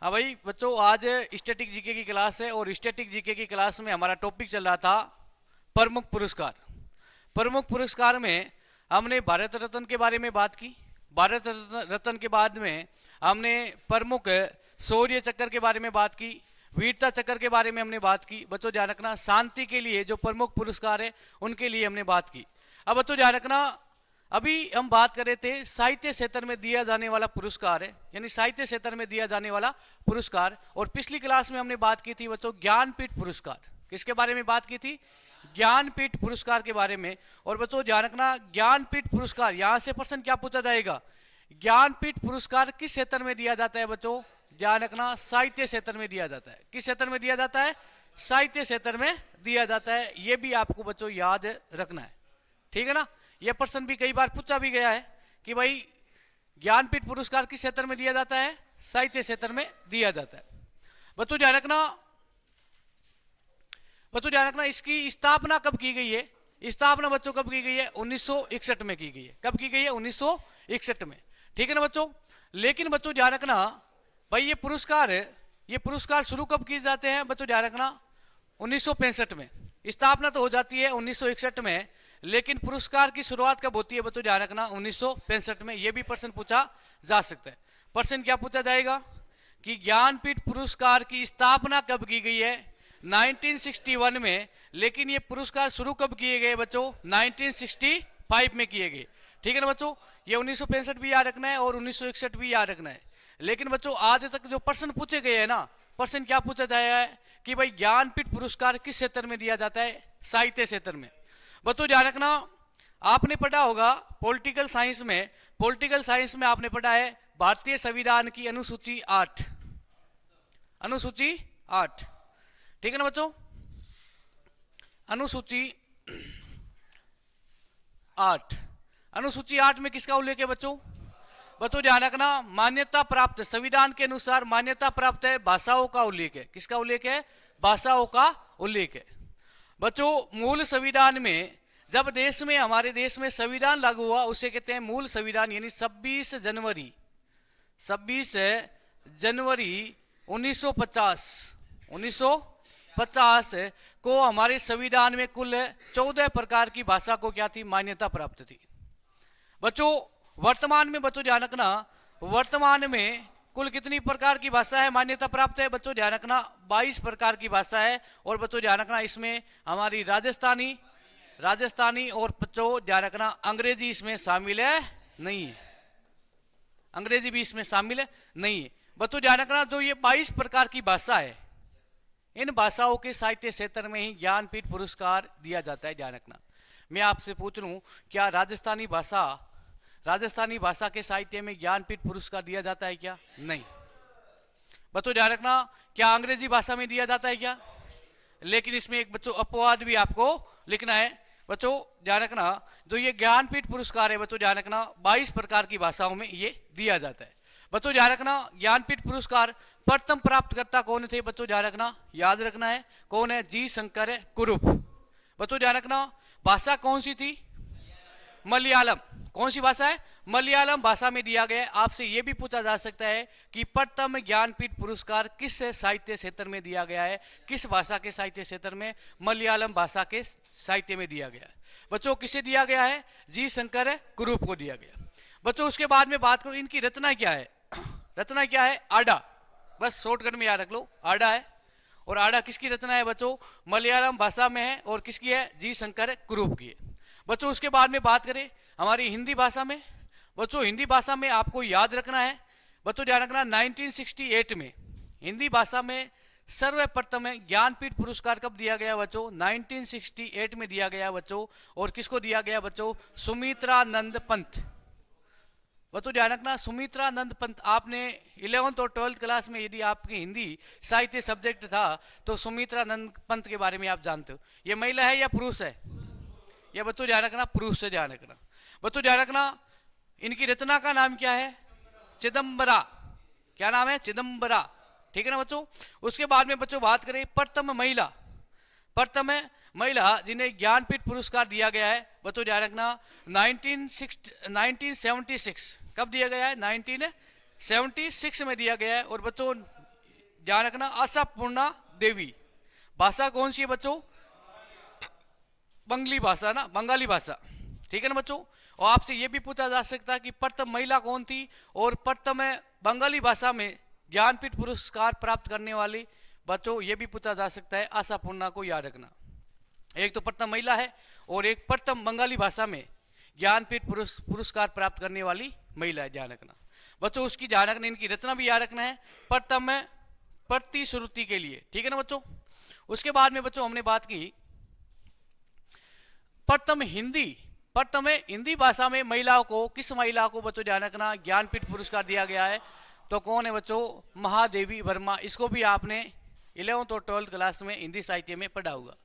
हाँ भाई बच्चों, आज स्टैटिक जीके की क्लास है और स्टैटिक जीके की क्लास में हमारा टॉपिक चल रहा था प्रमुख पुरस्कार। प्रमुख पुरस्कार में हमने भारत रत्न के बारे में बात की। भारत रत्न के बाद में हमने प्रमुख शौर्य चक्र के बारे में बात की, वीरता चक्र के बारे में हमने बात की। बच्चों ध्यान रखना, शांति के लिए जो प्रमुख पुरस्कार है उनके लिए हमने बात की। अब बच्चों ध्यान रखना, अभी हम बात कर रहे थे साहित्य क्षेत्र में दिया जाने वाला पुरस्कार है, यानी साहित्य क्षेत्र में दिया जाने वाला पुरस्कार। और पिछली क्लास में हमने बात की थी बच्चों ज्ञानपीठ पुरस्कार। किसके बारे में बात की थी? ज्ञानपीठ पुरस्कार के बारे में। और बच्चों ध्यान रखना, ज्ञानपीठ पुरस्कार, यहां से प्रश्न क्या पूछा जाएगा? ज्ञानपीठ पुरस्कार किस क्षेत्र में दिया जाता है बच्चों? ध्यान रखना, साहित्य क्षेत्र में दिया जाता है। किस क्षेत्र में दिया जाता है? साहित्य क्षेत्र में दिया जाता है। यह भी आपको बच्चों याद रखना है, ठीक है ना। यह प्रश्न भी कई बार पूछा भी गया है कि भाई ज्ञानपीठ पुरस्कार किस क्षेत्र में दिया जाता है? साहित्य क्षेत्र में दिया जाता है। बच्चों ध्यान रखना, इसकी स्थापना कब की गई है? स्थापना बच्चों कब की गई है? 1961 में की गई है। कब की गई है? 1961 में, ठीक है ना बच्चों। लेकिन बच्चों ध्यान रखना भाई, ये पुरस्कार शुरू कब किए जाते हैं? बच्चों ध्यान रखना, 1965 में। स्थापना तो हो जाती है 1961 में, लेकिन पुरस्कार की शुरुआत कब होती है? बच्चों ध्यान रखना, 1965 में। यह भी प्रश्न पूछा जा सकता है। प्रश्न क्या पूछा जाएगा कि ज्ञानपीठ पुरस्कार की स्थापना कब की गई है? 1961 में। लेकिन ये पुरस्कार शुरू कब किए गए बच्चों? 1965 में किए गए, ठीक है ना बच्चों। ये 1965 भी याद रखना है और 1961 भी याद रखना है। लेकिन बच्चों आज तक जो प्रश्न पूछे गए हैं ना, प्रश्न क्या पूछा जाया है कि भाई ज्ञानपीठ पुरस्कार किस क्षेत्र में दिया जाता है? साहित्य क्षेत्र में। बच्चों ध्यान रखना, आपने पढ़ा होगा पॉलिटिकल साइंस में आपने पढ़ा है भारतीय संविधान की अनुसूची 8, ठीक है ना बच्चों। अनुसूची 8 में किसका उल्लेख है बच्चों? बच्चों ध्यान रखना, मान्यता प्राप्त, संविधान के अनुसार मान्यता प्राप्त है भाषाओं का उल्लेख है। किसका उल्लेख है? भाषाओं का उल्लेख है। बच्चों मूल संविधान में, जब हमारे देश में संविधान लागू हुआ उसे कहते हैं मूल संविधान, यानी 26 जनवरी 1950 को हमारे संविधान में कुल 14 प्रकार की भाषा को क्या थी? मान्यता प्राप्त थी। बच्चों वर्तमान में, बच्चों ध्यान रखना, वर्तमान में कुल कितनी प्रकार की भाषा है मान्यता प्राप्त है? बच्चों ध्यान रखना 22 प्रकार की भाषा है। और बच्चों ध्यान रखना, इसमें हमारी राजस्थानी और बच्चों ध्यान रखना अंग्रेजी इसमें शामिल है नहीं है। अंग्रेजी भी इसमें शामिल है नहीं है। बच्चों ध्यान रखना, जो ये 22 प्रकार की भाषा है, इन भाषाओं के साहित्य क्षेत्र में ही ज्ञानपीठ पुरस्कार दिया जाता है। ध्यान रखना, मैं आपसे पूछ लूं, क्या राजस्थानी भाषा के साहित्य में ज्ञानपीठ पुरस्कार दिया जाता है क्या? नहीं। बच्चों ध्यान रखना, क्या अंग्रेजी भाषा में दिया जाता है क्या? लेकिन इसमें एक बच्चों अपवाद भी आपको लिखना है। बच्चों ध्यान रखना, जो ये ज्ञानपीठ पुरस्कार है, बच्चों ध्यान रखना 22 प्रकार की भाषाओं में ये दिया जाता है। बच्चों ध्यान रखना, ज्ञानपीठ पुरस्कार प्रथम प्राप्तकर्ता कौन थे? बच्चों ध्यान रखना, याद रखना है कौन है? जी शंकर कुरुप। बच्चों ध्यान रखना, भाषा कौन सी थी? मलयालम। कौन सी भाषा है? मलयालम भाषा में दिया गया है। आपसे यह भी पूछा जा सकता है कि प्रथम ज्ञानपीठ पुरस्कार किस साहित्य क्षेत्र में दिया गया है? किस भाषा के साहित्य क्षेत्र में? मलयालम भाषा के साहित्य में दिया गया है। बच्चों किसे दिया गया है? जी शंकर कुरुप को दिया गया। बच्चों उसके बाद में बात करूं, इनकी रचना क्या है? रचना क्या है? आडा। बस शॉर्टकट में याद रख लो, आडा है। और आडा किसकी रचना है बच्चों? मलयालम भाषा में है। और किसकी है? जी शंकर कुरुप की है। बच्चों उसके बाद में बात करें हमारी हिंदी भाषा में, बच्चों हिंदी भाषा में आपको याद रखना है, बच्चों ध्यान रखना 1968 में हिंदी भाषा में सर्वप्रथम ज्ञानपीठ पुरस्कार कब दिया गया बच्चों? 1968 में दिया गया बच्चों। और किसको दिया गया बच्चों? सुमित्रानंद पंत। बच्चों ध्यान रखना, सुमित्रानंद पंत। आपने 11th और 12th क्लास में यदि आपकी हिंदी साहित्य सब्जेक्ट था तो सुमित्रानंद पंत के बारे में आप जानते हो। ये महिला है या पुरुष है? यह बच्चों ध्यान रखना पुरुष से ध्यान रखना। बच्चों ध्यान रखना, इनकी रचना का नाम क्या है? चिदंबरा। क्या नाम है? चिदंबरा, ठीक है ना बच्चों। उसके बाद में बच्चों बात करें प्रथम महिला जिन्हें ज्ञानपीठ पुरस्कार दिया गया है, बच्चों ध्यान रखना 1976। कब दिया गया है? 1976 में दिया गया है। और बच्चों ध्यान रखना, आशापूर्णा देवी। भाषा कौन सी है बच्चों? बंगाली भाषा ना, बंगाली भाषा, ठीक है ना बच्चों। और आपसे ये भी पूछा जा सकता है कि प्रथम महिला कौन थी, और प्रथम बंगाली भाषा में ज्ञानपीठ पुरस्कार प्राप्त करने वाली बच्चों ये भी पूछा जा सकता है, आशापूर्णा को याद रखना। एक तो प्रथम महिला है और एक प्रथम बंगाली भाषा में ज्ञानपीठ पुरस्कार प्राप्त करने वाली महिला है, ध्यान रखना बच्चों। उसकी ध्यान रखना, इनकी रचना भी याद रखना है, प्रथम प्रतिश्रुति के लिए, ठीक है ना बच्चों। उसके बाद में बच्चों हमने बात की प्रथम हिंदी भाषा में महिलाओं को, किस महिला को बच्चों ध्यान रखना ज्ञानपीठ पुरस्कार दिया गया है, तो कौन है बच्चों? महादेवी वर्मा। इसको भी आपने 11th और 12th क्लास में हिंदी साहित्य में पढ़ा होगा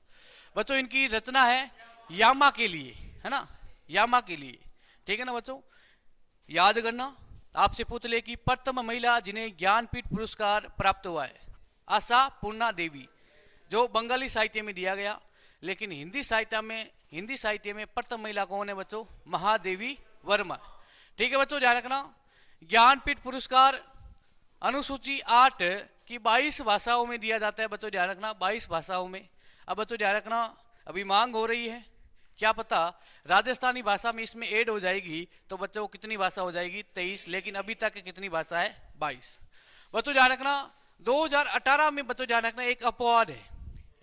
बच्चों। इनकी रचना है यामा के लिए, है ना, यामा के लिए, ठीक है ना बच्चों। याद करना, आपसे पूछ ले कि प्रथम महिला जिन्हें ज्ञानपीठ पुरस्कार प्राप्त हुआ है, आशापूर्णा देवी, जो बंगाली साहित्य में दिया गया, लेकिन हिंदी साहित्य में प्रथम महिला कौन है बच्चों? महादेवी वर्मा, ठीक है बच्चों, ध्यान रखना। ज्ञानपीठ पुरस्कार अनुसूची 8 की 22 भाषाओं में दिया जाता है बच्चों, ध्यान रखना, 22 भाषाओं में। अब बच्चों ध्यान रखना, अभी मांग हो रही है, क्या पता राजस्थानी भाषा में इसमें ऐड हो जाएगी तो बच्चों कितनी भाषा हो जाएगी? 23, लेकिन अभी तक कितनी भाषा है? 22। बच्चों ध्यान रखना, 2018 में बच्चों ध्यान रखना एक अपवाद है,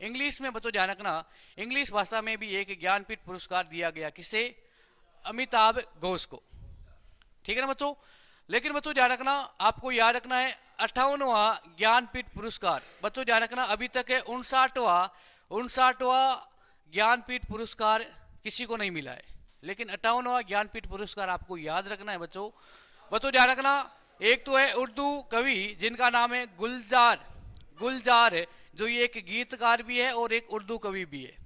इंग्लिश में बच्चों ध्यान रखना, इंग्लिश भाषा में भी एक ज्ञानपीठ पुरस्कार दिया गया, किसे? अमिताभ घोष को, ठीक है ना बच्चों। लेकिन बच्चों ध्यान रखना, आपको याद रखना है 58वां ज्ञानपीठ पुरस्कार, बच्चों ध्यान रखना अभी तक है 59वां ज्ञानपीठ पुरस्कार किसी को नहीं मिला है, लेकिन 58वां ज्ञानपीठ पुरस्कार आपको याद रखना है बच्चों। बच्चों ध्यान रखना, एक तो है उर्दू कवि जिनका नाम है गुलजार है, जो ये एक गीतकार भी है और एक उर्दू कवि भी है।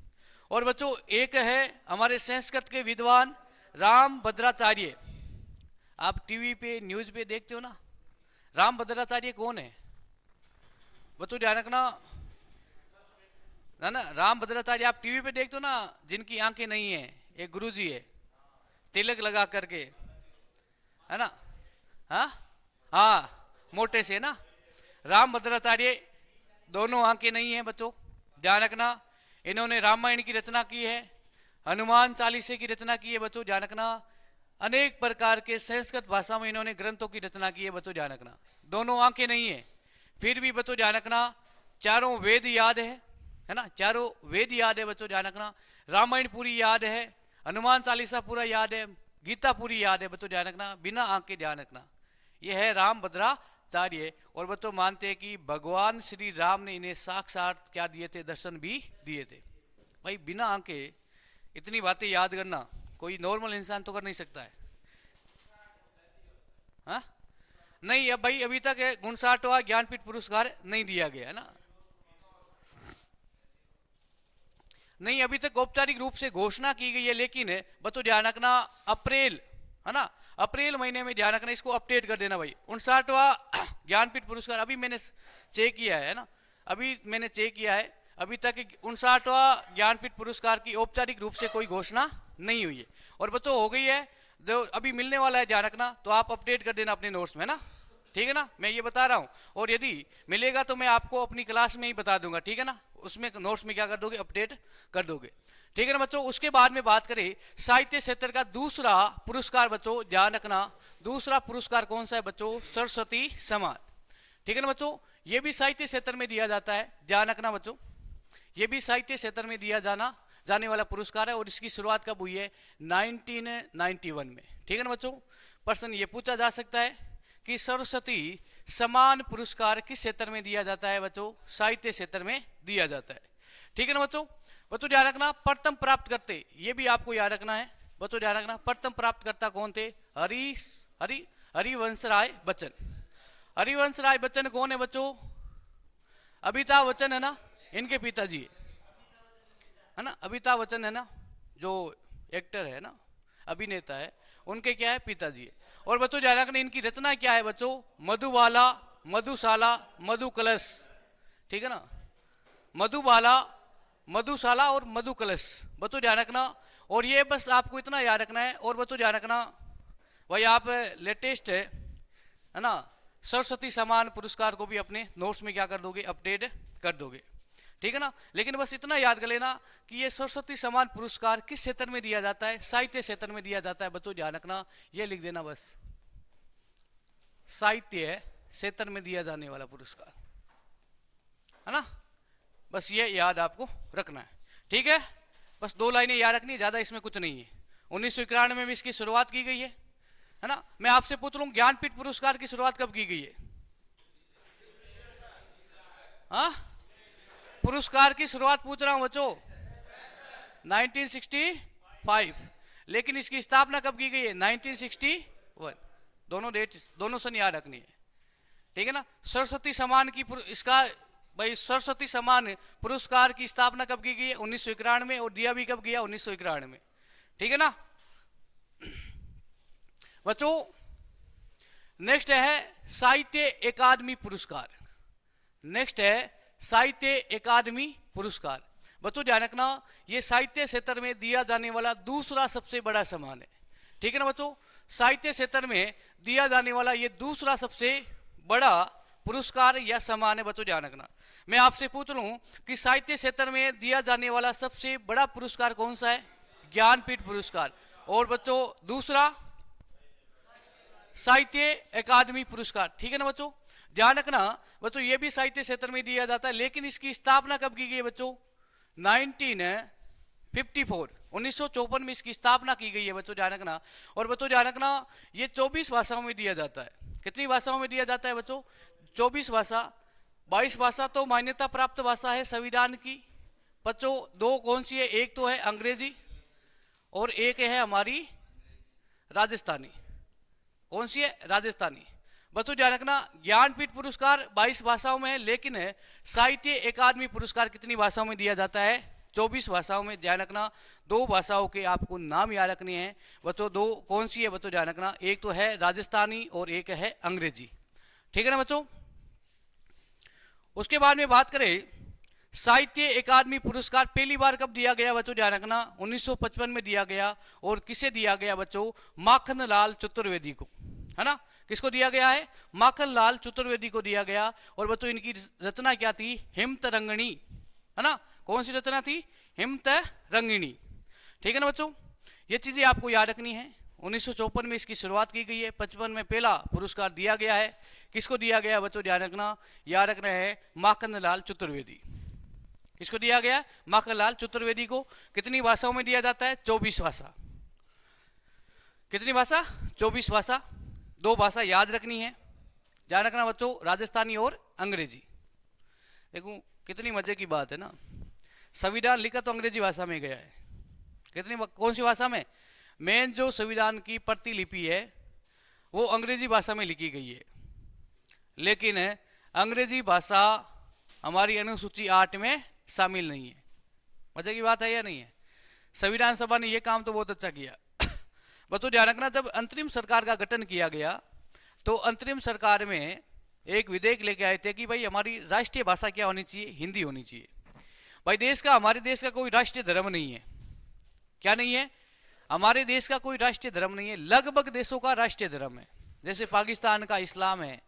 और बच्चों एक है हमारे संस्कृत के विद्वान राम भद्राचार्य, आप टीवी पे न्यूज पे देखते हो ना, राम भद्राचार्य कौन है बच्चों? ध्यान रखना ना, राम भद्राचार्य आप टीवी पे देखते हो ना, जिनकी आंखें नहीं है, एक गुरुजी है तिलक लगा करके, है ना, हाँ मोटे से ना, राम भद्राचार्य, दोनों आंखें नहीं है बच्चों, ध्यान रखना। इन्होंने रामायण की रचना की है, हनुमान चालीसे की रचना की है बच्चों, ध्यान रखना। अनेक प्रकार के संस्कृत भाषा में इन्होंने ग्रंथों की रचना की है बच्चों, ध्यान रखना। दोनों आंखें नहीं है, फिर भी बच्चों ध्यान रखना, चारों वेद याद है ना, चारों वेद याद है बच्चों, ध्यान रखना। रामायण पूरी याद है, हनुमान चालीसा पूरा याद है, गीता पूरी याद है बच्चों, ध्यान रखना, बिना आंख के, ध्यान रखना। यह है राम भद्राचार्य। और बच्चों मानते हैं कि भगवान श्री राम ने इन्हें साक्षात क्या दिए थे? दर्शन भी दिए थे। भाई बिना आंखे इतनी बातें याद करना कोई नॉर्मल इंसान तो कर नहीं सकता है, हाँ नहीं। अब भाई अभी तक 59वां ज्ञानपीठ पुरस्कार नहीं दिया गया है ना, नहीं अभी तक औपचारिक रूप से घोषणा की गई है, लेकिन बच्चों ध्यान रखना अप्रैल, है ना, अप्रैल महीने में ध्यान रखना, इसको अपडेट कर देना भाई। 59वां ज्ञानपीठ पुरस्कार अभी मैंने चेक किया है ना, अभी मैंने चेक किया है, अभी तक 59वां ज्ञानपीठ पुरस्कार की औपचारिक रूप से कोई घोषणा नहीं हुई है। और बच्चों हो गई है, जो अभी मिलने वाला है, ध्यान रखना, तो आप अपडेट कर देना अपने नोट्स में ना, ठीक है ना, मैं ये बता रहा हूँ। और यदि मिलेगा तो मैं आपको अपनी क्लास में ही बता दूंगा, ठीक है ना, उसमें नोट्स में क्या कर दोगे? अपडेट कर दोगे, ठीक है ना बच्चों। उसके बाद में बात करें साहित्य क्षेत्र का दूसरा पुरस्कार, बच्चों ध्यान रखना, दूसरा पुरस्कार कौन सा है बच्चों? सरस्वती सम्मान, ठीक है ना बच्चों। ये भी साहित्य क्षेत्र में दिया जाता है, ध्यान रखना बच्चों, ये भी साहित्य क्षेत्र में दिया जाने वाला पुरस्कार है। और इसकी शुरुआत कब हुई है? 1991 में, ठीक है ना बच्चों। प्रश्न ये पूछा जा सकता है कि सरस्वती सम्मान पुरस्कार किस क्षेत्र में दिया जाता है बच्चों? साहित्य क्षेत्र में दिया जाता है, ठीक है ना बच्चों। बच्चों ध्यान रखना, प्रथम प्राप्त करते, ये भी आपको याद रखना है बच्चों, ध्यान रखना, प्रथम प्राप्त करता कौन थे? हरिवंश राय बच्चन। हरिवंश राय बच्चन कौन है बच्चों? अमिताभ बच्चन है ना, इनके पिताजी है ना, अमिताभ बच्चन है ना, जो एक्टर है ना, अभिनेता है, उनके क्या है? पिताजी है। और बच्चों ध्यान रखना, इनकी रचना क्या है बच्चों? मधुबाला, मधुशाला, मधु कलश, ठीक है ना, मधुबाला, मधुशाला और मधु कलश, बच्चों ध्यान रखना। और ये बस आपको इतना याद रखना है। और बच्चों ध्यान रखना भाई, आप लेटेस्ट है ना, सरस्वती सम्मान पुरस्कार को भी अपने नोट्स में क्या कर दोगे, अपडेट कर दोगे, ठीक है ना। लेकिन बस इतना याद कर लेना कि ये सरस्वती सम्मान पुरस्कार किस क्षेत्र में दिया जाता है, साहित्य क्षेत्र में दिया जाता है। बच्चों ध्यान रखना, ये लिख देना बस, साहित्य क्षेत्र में दिया जाने वाला पुरस्कार, है ना। बस ये याद आपको रखना है, ठीक है। बस 2 लाइनें याद रखनी, ज्यादा इसमें कुछ नहीं है। 1991 में इसकी शुरुआत की गई है ना। मैं आपसे पूछ लूं, ज्ञानपीठ पुरस्कार की शुरुआत कब की गई है? हाँ, पुरस्कार की शुरुआत पूछ रहा हूं बच्चों, 1965। लेकिन इसकी स्थापना कब की गई है? 1961। दोनों डेट, दोनों सन याद रखनी है, ठीक है ना। सरस्वती सम्मान की इसका भाई, सरस्वती सम्मान पुरस्कार की स्थापना कब की गई है? 1991 में, और दिया भी कब गया? 1991 में, ठीक है ना बच्चों। नेक्स्ट है साहित्य अकादमी पुरस्कार। नेक्स्ट है साहित्य अकादमी पुरस्कार। बच्चों ध्यान रखना, ये साहित्य क्षेत्र में दिया जाने वाला दूसरा सबसे बड़ा सम्मान है, ठीक है ना बच्चों। साहित्य क्षेत्र में दिया जाने वाला ये दूसरा सबसे बड़ा पुरस्कार या सम्मान है। बच्चों ध्यान रखना, मैं आपसे पूछ लूं कि साहित्य क्षेत्र में दिया जाने वाला सबसे बड़ा पुरस्कार कौन सा है? ज्ञानपीठ पुरस्कार। और बच्चों दूसरा साहित्य अकादमी पुरस्कार, ठीक है ना बच्चों। ध्यान रखना बच्चों, ये भी साहित्य क्षेत्र में दिया जाता है, लेकिन इसकी स्थापना कब की गई है बच्चों? 1954, 1954 में इसकी स्थापना की गई है बच्चों, ध्यान रखना। और बच्चों ध्यान रखना, ये 24 भाषाओं में दिया जाता है। कितनी भाषाओं में दिया जाता है बच्चों? 24 भाषा। 22 भाषा तो मान्यता प्राप्त भाषा है संविधान की बच्चों। 2 कौन सी है? एक तो है अंग्रेजी और एक है हमारी राजस्थानी। कौन सी है? राजस्थानी। बच्चों ध्यान रखना, ज्ञानपीठ पुरस्कार 22 भाषाओं में है, लेकिन साहित्य अकादमी पुरस्कार कितनी भाषाओं में दिया जाता है? 24 भाषाओं में। ध्यान रखना, 2 भाषाओं के आपको नाम याद रखने हैं बच्चों। 2 कौन सी है बच्चों? ध्यान रखना, एक तो है राजस्थानी और एक है अंग्रेजी, ठीक है ना बच्चों। उसके बाद में बात करें, साहित्य अकादमी पुरस्कार पहली बार कब दिया गया बच्चों? ध्यान रखना, 1955 में दिया गया। और किसे दिया गया बच्चों? माखनलाल चतुर्वेदी को, है ना। किसको दिया गया है? माखनलाल चतुर्वेदी को दिया गया। और बच्चों इनकी रचना क्या थी? हिमतरंगिणी, है ना। कौन सी रचना थी? हिमतरंगिणी, ठीक है ना बच्चों। ये चीजें आपको याद रखनी है। 1954 में इसकी शुरुआत की गई है, 55 में पहला पुरस्कार दिया गया है। किसको दिया गया बच्चों? ध्यान रखना, याद रखना है माखनलाल चतुर्वेदी। किसको दिया गया? माखनलाल चतुर्वेदी को। कितनी भाषाओं में दिया जाता है? 24 भाषा। कितनी भाषा? 24 भाषा। 2 भाषा याद रखनी है, ध्यान रखना बच्चों, राजस्थानी और अंग्रेजी। देखो कितनी मजे की बात है ना, संविधान लिखा तो अंग्रेजी भाषा में गया है। कितनी, कौन सी भाषा में? मेन जो संविधान की प्रतिलिपि है वो अंग्रेजी भाषा में लिखी गई है, लेकिन अंग्रेजी भाषा हमारी अनुसूची 8 में शामिल नहीं है। मजे की बात है या नहीं है? संविधान सभा ने यह काम तो बहुत अच्छा किया। बच्चों ध्यान रखना, जब अंतरिम सरकार का गठन किया गया तो अंतरिम सरकार में एक विधेयक लेके आए थे कि भाई हमारी राष्ट्रीय भाषा क्या होनी चाहिए? हिंदी होनी चाहिए। भाई देश का, हमारे देश का कोई राष्ट्रीय धर्म नहीं है। क्या नहीं है? हमारे देश का कोई राष्ट्रीय धर्म नहीं है। लगभग देशों का राष्ट्रीय धर्म है, जैसे पाकिस्तान का इस्लाम है,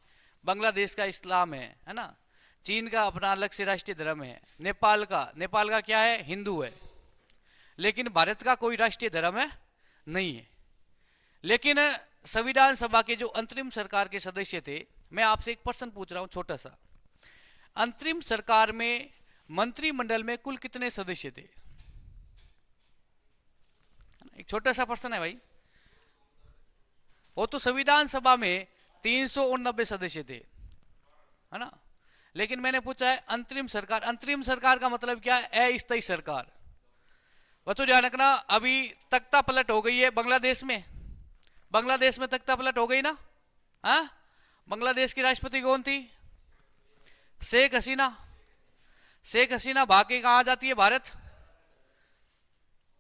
बांग्लादेश का इस्लाम है ना। चीन का अपना अलग से राष्ट्रीय धर्म है। नेपाल का क्या है? हिंदू है। लेकिन भारत का कोई राष्ट्रीय धर्म है नहीं है। लेकिन संविधान सभा के जो अंतरिम सरकार के सदस्य थे, मैं आपसे एक प्रश्न पूछ रहा हूं छोटा सा, अंतरिम सरकार में मंत्रिमंडल में कुल कितने सदस्य थे? एक छोटा सा प्रश्न है भाई। वो तो संविधान सभा में 389 सदस्य थे, है ना। लेकिन मैंने पूछा है अंतरिम सरकार। अंतरिम सरकार का मतलब क्या है? अस्थायी सरकार। बच्चों ध्यान रखना, अभी तख्ता पलट हो गई है बांग्लादेश में। बांग्लादेश में तख्ता पलट हो गई ना। हाँ, बांग्लादेश की राष्ट्रपति कौन थी? शेख हसीना। शेख हसीना भाग के कहां जाती है? भारत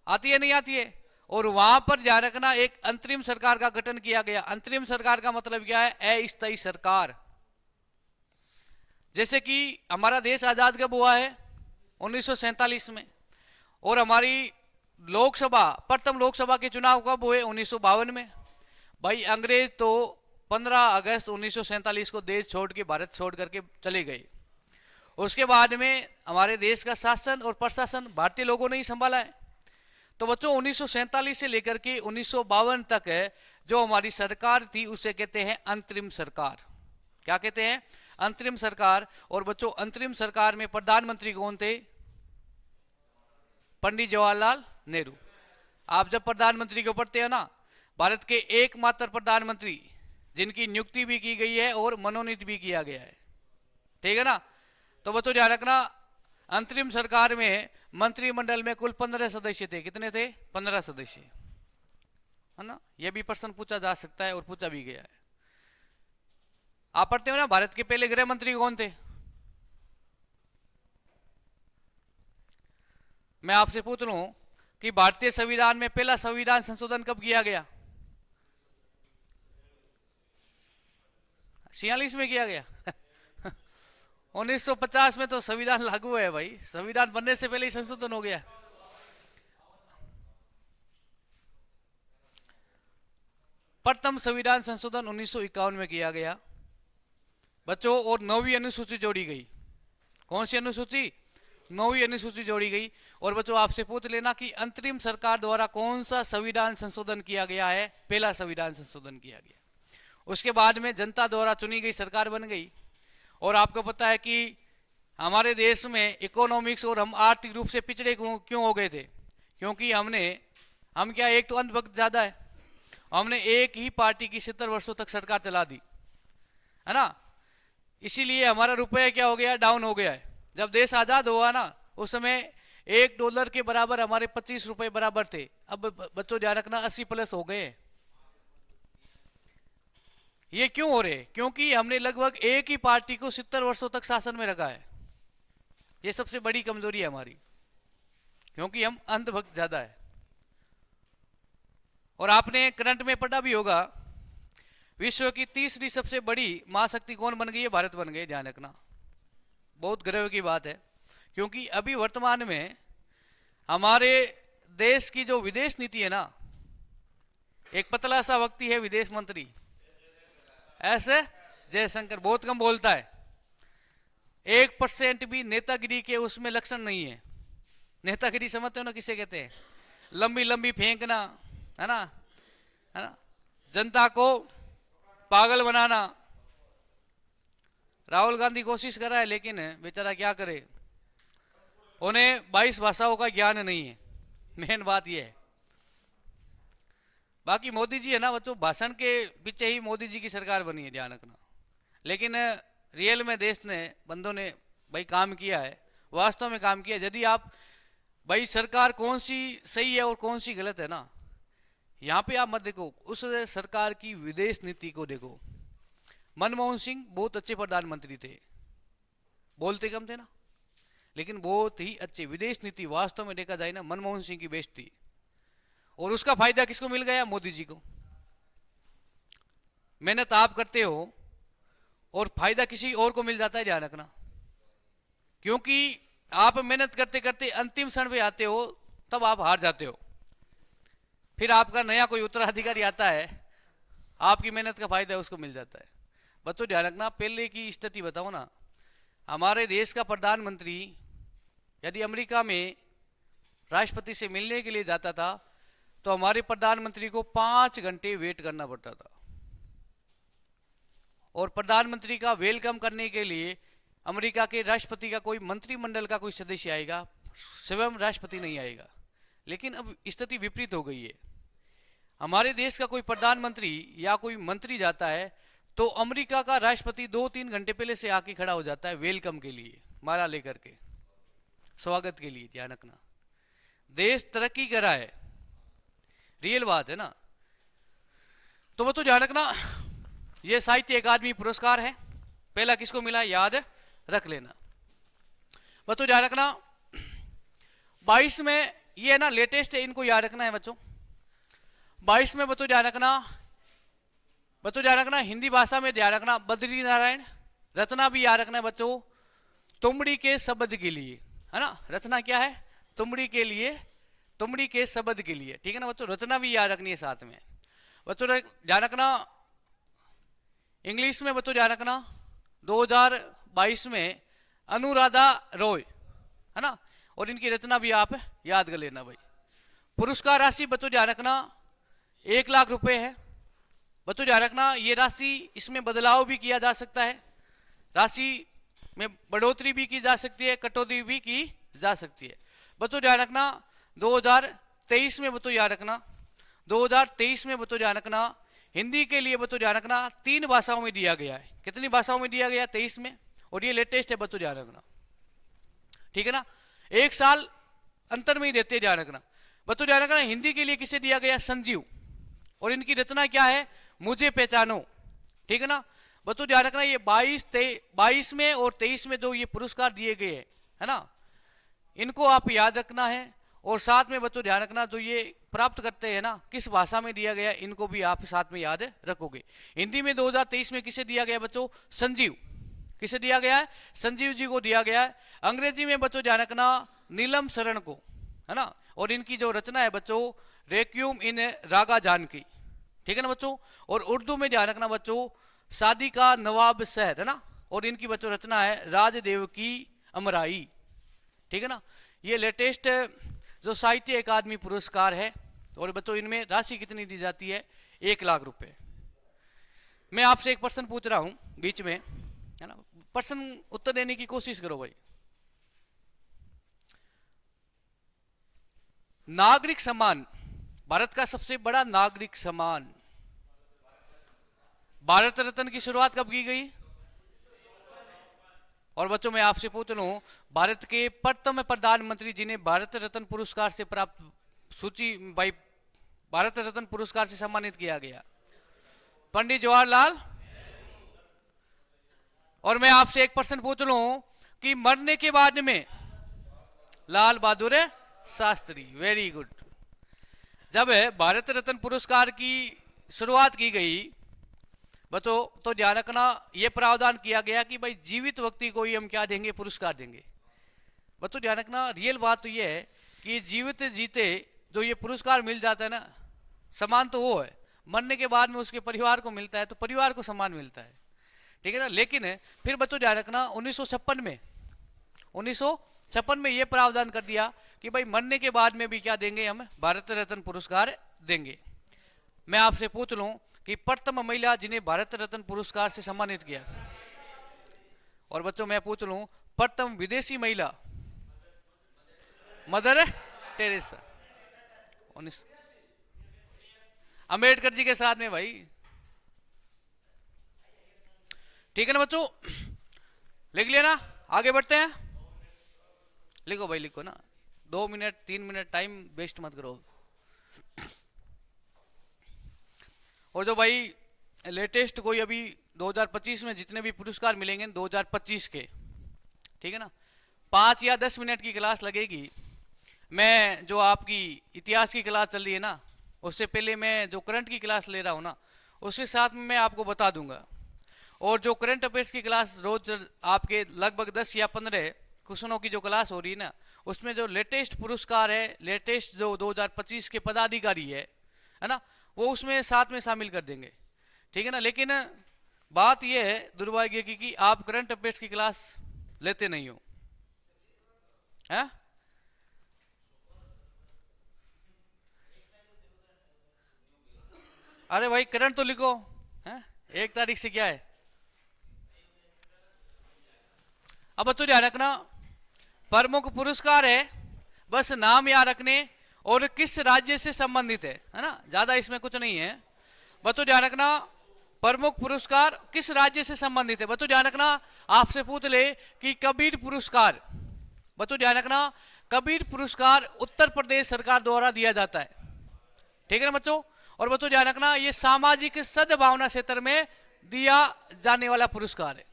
आती है, नहीं आती है? और वहां पर ध्यान रखना, एक अंतरिम सरकार का गठन किया गया। अंतरिम सरकार का मतलब क्या है? अस्थायी सरकार। जैसे कि हमारा देश आजाद कब हुआ है? 1947 में। और हमारी लोकसभा, प्रथम लोकसभा के चुनाव कब हुए? 1952 में। भाई अंग्रेज तो 15 अगस्त 1947 को देश छोड़ के, भारत छोड़ करके चले गए। उसके बाद में हमारे देश का शासन और प्रशासन भारतीय लोगों ने ही संभाला है। तो बच्चों 1947 से लेकर के 1952 तक है जो हमारी सरकार थी उसे कहते हैं अंतरिम सरकार। क्या कहते हैं? अंतरिम सरकार। और बच्चों अंतरिम सरकार में प्रधानमंत्री कौन थे? पंडित जवाहरलाल नेहरू। आप जब प्रधानमंत्री को पढ़ते हो ना, भारत के एकमात्र प्रधानमंत्री जिनकी नियुक्ति भी की गई है और मनोनीत भी किया गया है, ठीक है ना। तो बच्चों ध्यान रखना, अंतरिम सरकार में मंत्रिमंडल में कुल 15 सदस्य थे। कितने थे? 15 सदस्य, है ना। यह भी प्रश्न पूछा जा सकता है और पूछा भी गया है। आप पढ़ते हो ना, भारत के पहले गृह मंत्री कौन थे? मैं आपसे पूछ रहा हूं कि भारतीय संविधान में पहला संविधान संशोधन कब किया गया? 46 में किया गया। 1950 में तो संविधान लागू है भाई, संविधान बनने से पहले ही संशोधन हो गया। प्रथम संविधान संशोधन 1951 में किया गया बच्चों, और 9वीं अनुसूची जोड़ी गई। कौन सी अनुसूची? 9वीं अनुसूची जोड़ी गई। और बच्चों आपसे पूछ लेना कि अंतरिम सरकार द्वारा कौन सा संविधान संशोधन किया गया है? पहला संविधान संशोधन किया गया। उसके बाद में जनता द्वारा चुनी गई सरकार बन गई। और आपको पता है कि हमारे देश में इकोनॉमिक्स और हम आर्थिक रूप से पिछड़े क्यों हो गए थे? क्योंकि हम क्या, एक तो अंधभक्त ज्यादा है, हमने एक ही पार्टी की 70 वर्षों तक सरकार चला दी, है ना। इसीलिए हमारा रुपया क्या हो गया? डाउन हो गया है। जब देश आजाद हुआ ना, उस समय $1 के बराबर हमारे 25 रुपए बराबर थे। अब बच्चों ध्यान रखना 80 प्लस हो गए। ये क्यों हो रहे? क्योंकि हमने लगभग एक ही पार्टी को 70 वर्षों तक शासन में रखा है। ये सबसे बड़ी कमजोरी है हमारी, क्योंकि हम अंधभक्त ज्यादा है। और आपने करंट में पढ़ा भी होगा, विश्व की तीसरी सबसे बड़ी महाशक्ति कौन बन गई है? भारत बन गई। ध्यान रखना, बहुत गर्व की बात है। क्योंकि अभी वर्तमान में हमारे देश की जो विदेश नीति है ना, एक पतला सा व्यक्ति है विदेश मंत्री, ऐसे जयशंकर, बहुत कम बोलता है। 1% भी नेतागिरी के उसमें लक्षण नहीं है। नेतागिरी समझते हो ना किसे कहते हैं? लंबी लंबी फेंकना, है ना, है ना, जनता को पागल बनाना। राहुल गांधी कोशिश कर रहा है, लेकिन बेचारा क्या करे, उन्हें 22 भाषाओं का ज्ञान नहीं है। मेन बात यह है। बाकी मोदी जी है ना बच्चों, भाषण के पीछे ही मोदी जी की सरकार बनी है, ध्यान रखना। लेकिन रियल में देश ने, बंदों ने भाई काम किया है, वास्तव में काम किया। यदि आप भाई सरकार कौन सी सही है और कौन सी गलत है ना, यहाँ पे आप मत देखो, उस सरकार की विदेश नीति को देखो। मनमोहन सिंह बहुत अच्छे प्रधानमंत्री थे, बोलते कम थे ना, लेकिन बहुत ही अच्छे। विदेश नीति वास्तव में देखा जाए ना, मनमोहन सिंह की बेस्ट थी। और उसका फायदा किसको मिल गया? मोदी जी को। मेहनत आप करते हो और फायदा किसी और को मिल जाता है, ध्यान रखना। क्योंकि आप मेहनत करते करते अंतिम क्षण पे आते हो, तब आप हार जाते हो। फिर आपका नया कोई उत्तराधिकारी आता है, आपकी मेहनत का फायदा उसको मिल जाता है। बच्चों ध्यान रखना, पहले की स्थिति बताओ ना, हमारे देश का प्रधानमंत्री यदि अमेरिका में राष्ट्रपति से मिलने के लिए जाता था तो हमारे प्रधानमंत्री को 5 घंटे वेट करना पड़ता था। और प्रधानमंत्री का वेलकम करने के लिए अमेरिका के राष्ट्रपति का कोई मंत्रिमंडल का कोई सदस्य आएगा, स्वयं राष्ट्रपति नहीं आएगा। लेकिन अब स्थिति विपरीत हो गई है। हमारे देश का कोई प्रधानमंत्री या कोई मंत्री जाता है तो अमेरिका का राष्ट्रपति 2-3 घंटे पहले से आके खड़ा हो जाता है वेलकम के लिए, माला लेकर के, स्वागत के लिए। ध्यान रखना, देश तरक्की कर रहा है, रियल बात है ना। तो वो तो ध्यान रखना, ये साहित्य अकादमी पुरस्कार है, पहला किसको मिला याद रख लेना। वो तो ध्यान रखना 22 में, ये है ना लेटेस्ट है, इनको याद रखना है बच्चों। 22 में बच्चों ध्यान रखना, हिंदी भाषा में ध्यान रखना, बद्री नारायण रचना भी याद रखना है बच्चों, तुमड़ी के शब्द के लिए, है ना। रचना क्या है? तुमड़ी के लिए, तुमड़ी के शब्द के लिए, ठीक है ना बच्चों। रचना भी याद रखनी है साथ में। बच्चों ध्यान रखना, इंग्लिश में बच्चों ध्यान रखना 2022 में अनुराधा रॉय, है ना, और इनकी रचना भी आप याद कर लेना भाई। पुरस्कार राशि बच्चों ध्यान रखना 1 लाख रुपए है। बच्चों ध्यान रखना ये राशि, इसमें बदलाव भी किया जा सकता है, राशि में बढ़ोतरी भी की जा सकती है, कटौती भी की जा सकती है। बच्चों ध्यान रखना 2023 में बच्चों ध्यान रखना 2023 में बच्चों ध्यान रखना हिंदी के लिए बच्चों ध्यान रखना 3 भाषाओं में दिया गया है। कितनी भाषाओं में दिया गया? 23 में, और ये लेटेस्ट है बच्चों, ध्यान रखना, ठीक है ना, 1 साल अंतर में ही देते ध्यान रखना। बच्चों ध्यान रखना हिंदी के लिए किसे दिया गया? संजीव, और इनकी रचना क्या है? मुझे पहचानो, ठीक है ना। बच्चों ध्यान रखना ये 22 में और 23 में जो ये पुरस्कार दिए गए हैं, है ना, इनको आप याद रखना है। और साथ में बच्चों ध्यान रखना जो ये प्राप्त करते हैं ना, किस भाषा में दिया गया, इनको भी आप साथ में याद रखोगे। हिंदी में 2023 में किसे दिया गया बच्चों? संजीव, किसे दिया गया है? संजीव जी को दिया गया है। अंग्रेजी में बच्चों ध्यान रखना नीलम शरण को, है ना, और इनकी जो रचना है बच्चों रेक्यूम इन रागा जानकी, ठीक है ना बच्चों। और उर्दू में ध्यान रखना बच्चों शादी का नवाब शहर, है ना, और इनकी बच्चों रचना है राजदेव की अमराई, ठीक है ना। ये लेटेस्ट जो साहित्य अकादमी पुरस्कार है, और बच्चों इनमें राशि कितनी दी जाती है? 1 लाख रुपए। मैं आपसे एक प्रश्न पूछ रहा हूं बीच में, है ना, प्रश्न उत्तर देने की कोशिश करो भाई। नागरिक सम्मान, भारत का सबसे बड़ा नागरिक सम्मान, भारत रत्न की शुरुआत कब की गई? और बच्चों मैं आपसे पूछ लूं भारत के प्रथम प्रधानमंत्री जिन्हें भारत रत्न पुरस्कार से प्राप्त सूची भाई भारत रत्न पुरस्कार से सम्मानित किया गया, पंडित जवाहरलाल। और मैं आपसे एक प्रश्न पूछ लूं कि मरने के बाद में लाल बहादुर शास्त्री, वेरी गुड। जब भारत रत्न पुरस्कार की शुरुआत की गई बच्चों तो ध्यान रखना यह प्रावधान किया गया कि भाई जीवित व्यक्ति को ही हम क्या देंगे? पुरस्कार देंगे। बच्चों ध्यान रखना रियल बात तो यह है कि जीवित जीते जो ये पुरस्कार मिल जाता है ना, सम्मान तो वो है, मरने के बाद में उसके परिवार को मिलता है, तो परिवार को सम्मान मिलता है, ठीक है ना। लेकिन फिर बच्चों ध्यान रखना 1956 में यह प्रावधान कर दिया कि भाई मरने के बाद में भी क्या देंगे? हम भारत रत्न पुरस्कार देंगे। मैं आपसे पूछ लूं कि प्रथम महिला जिन्हें भारत रत्न पुरस्कार से सम्मानित किया, और बच्चों मैं पूछ लूं प्रथम विदेशी महिला? मदर टेरेसा, अंबेडकर जी के साथ में भाई, ठीक है ना बच्चों, लिख लिया ना। आगे बढ़ते हैं, लिखो भाई लिखो ना, 2 मिनट 3 मिनट टाइम वेस्ट मत करो। और जो भाई लेटेस्ट कोई अभी 2025 में जितने भी पुरस्कार मिलेंगे 2025 के, ठीक है ना, 5 या 10 मिनट की क्लास लगेगी। मैं जो आपकी इतिहास की क्लास चल रही है ना, उससे पहले मैं जो करंट की क्लास ले रहा हूँ ना, उसके साथ में मैं आपको बता दूंगा। और जो करंट अफेयर्स की क्लास रोज आपके लगभग 10 या 15 क्वेश्चनों की जो क्लास हो रही है ना, उसमें जो लेटेस्ट पुरस्कार है, लेटेस्ट जो 2025 के पदाधिकारी है ना, वो उसमें साथ में शामिल कर देंगे, ठीक है ना। लेकिन बात यह है दुर्भाग्य की कि आप करंट अफेयर्स की क्लास लेते नहीं हो, है? अरे भाई करंट तो लिखो, है? 1 तारीख से क्या है? अब बच्चों ध्यान रखना प्रमुख पुरस्कार है, बस नाम याद रखने और किस राज्य से संबंधित है ना, ज्यादा इसमें कुछ नहीं है। बच्चों ध्यान रखना प्रमुख पुरस्कार किस राज्य से संबंधित है। बच्चों ध्यान रखना आपसे पूछ ले कि कबीर पुरस्कार, बच्चों ध्यान रखना कबीर पुरस्कार उत्तर प्रदेश सरकार द्वारा दिया जाता है, ठीक है ना बच्चों। और बच्चों ध्यान रखना ये सामाजिक सद्भावना क्षेत्र में दिया जाने वाला पुरस्कार है।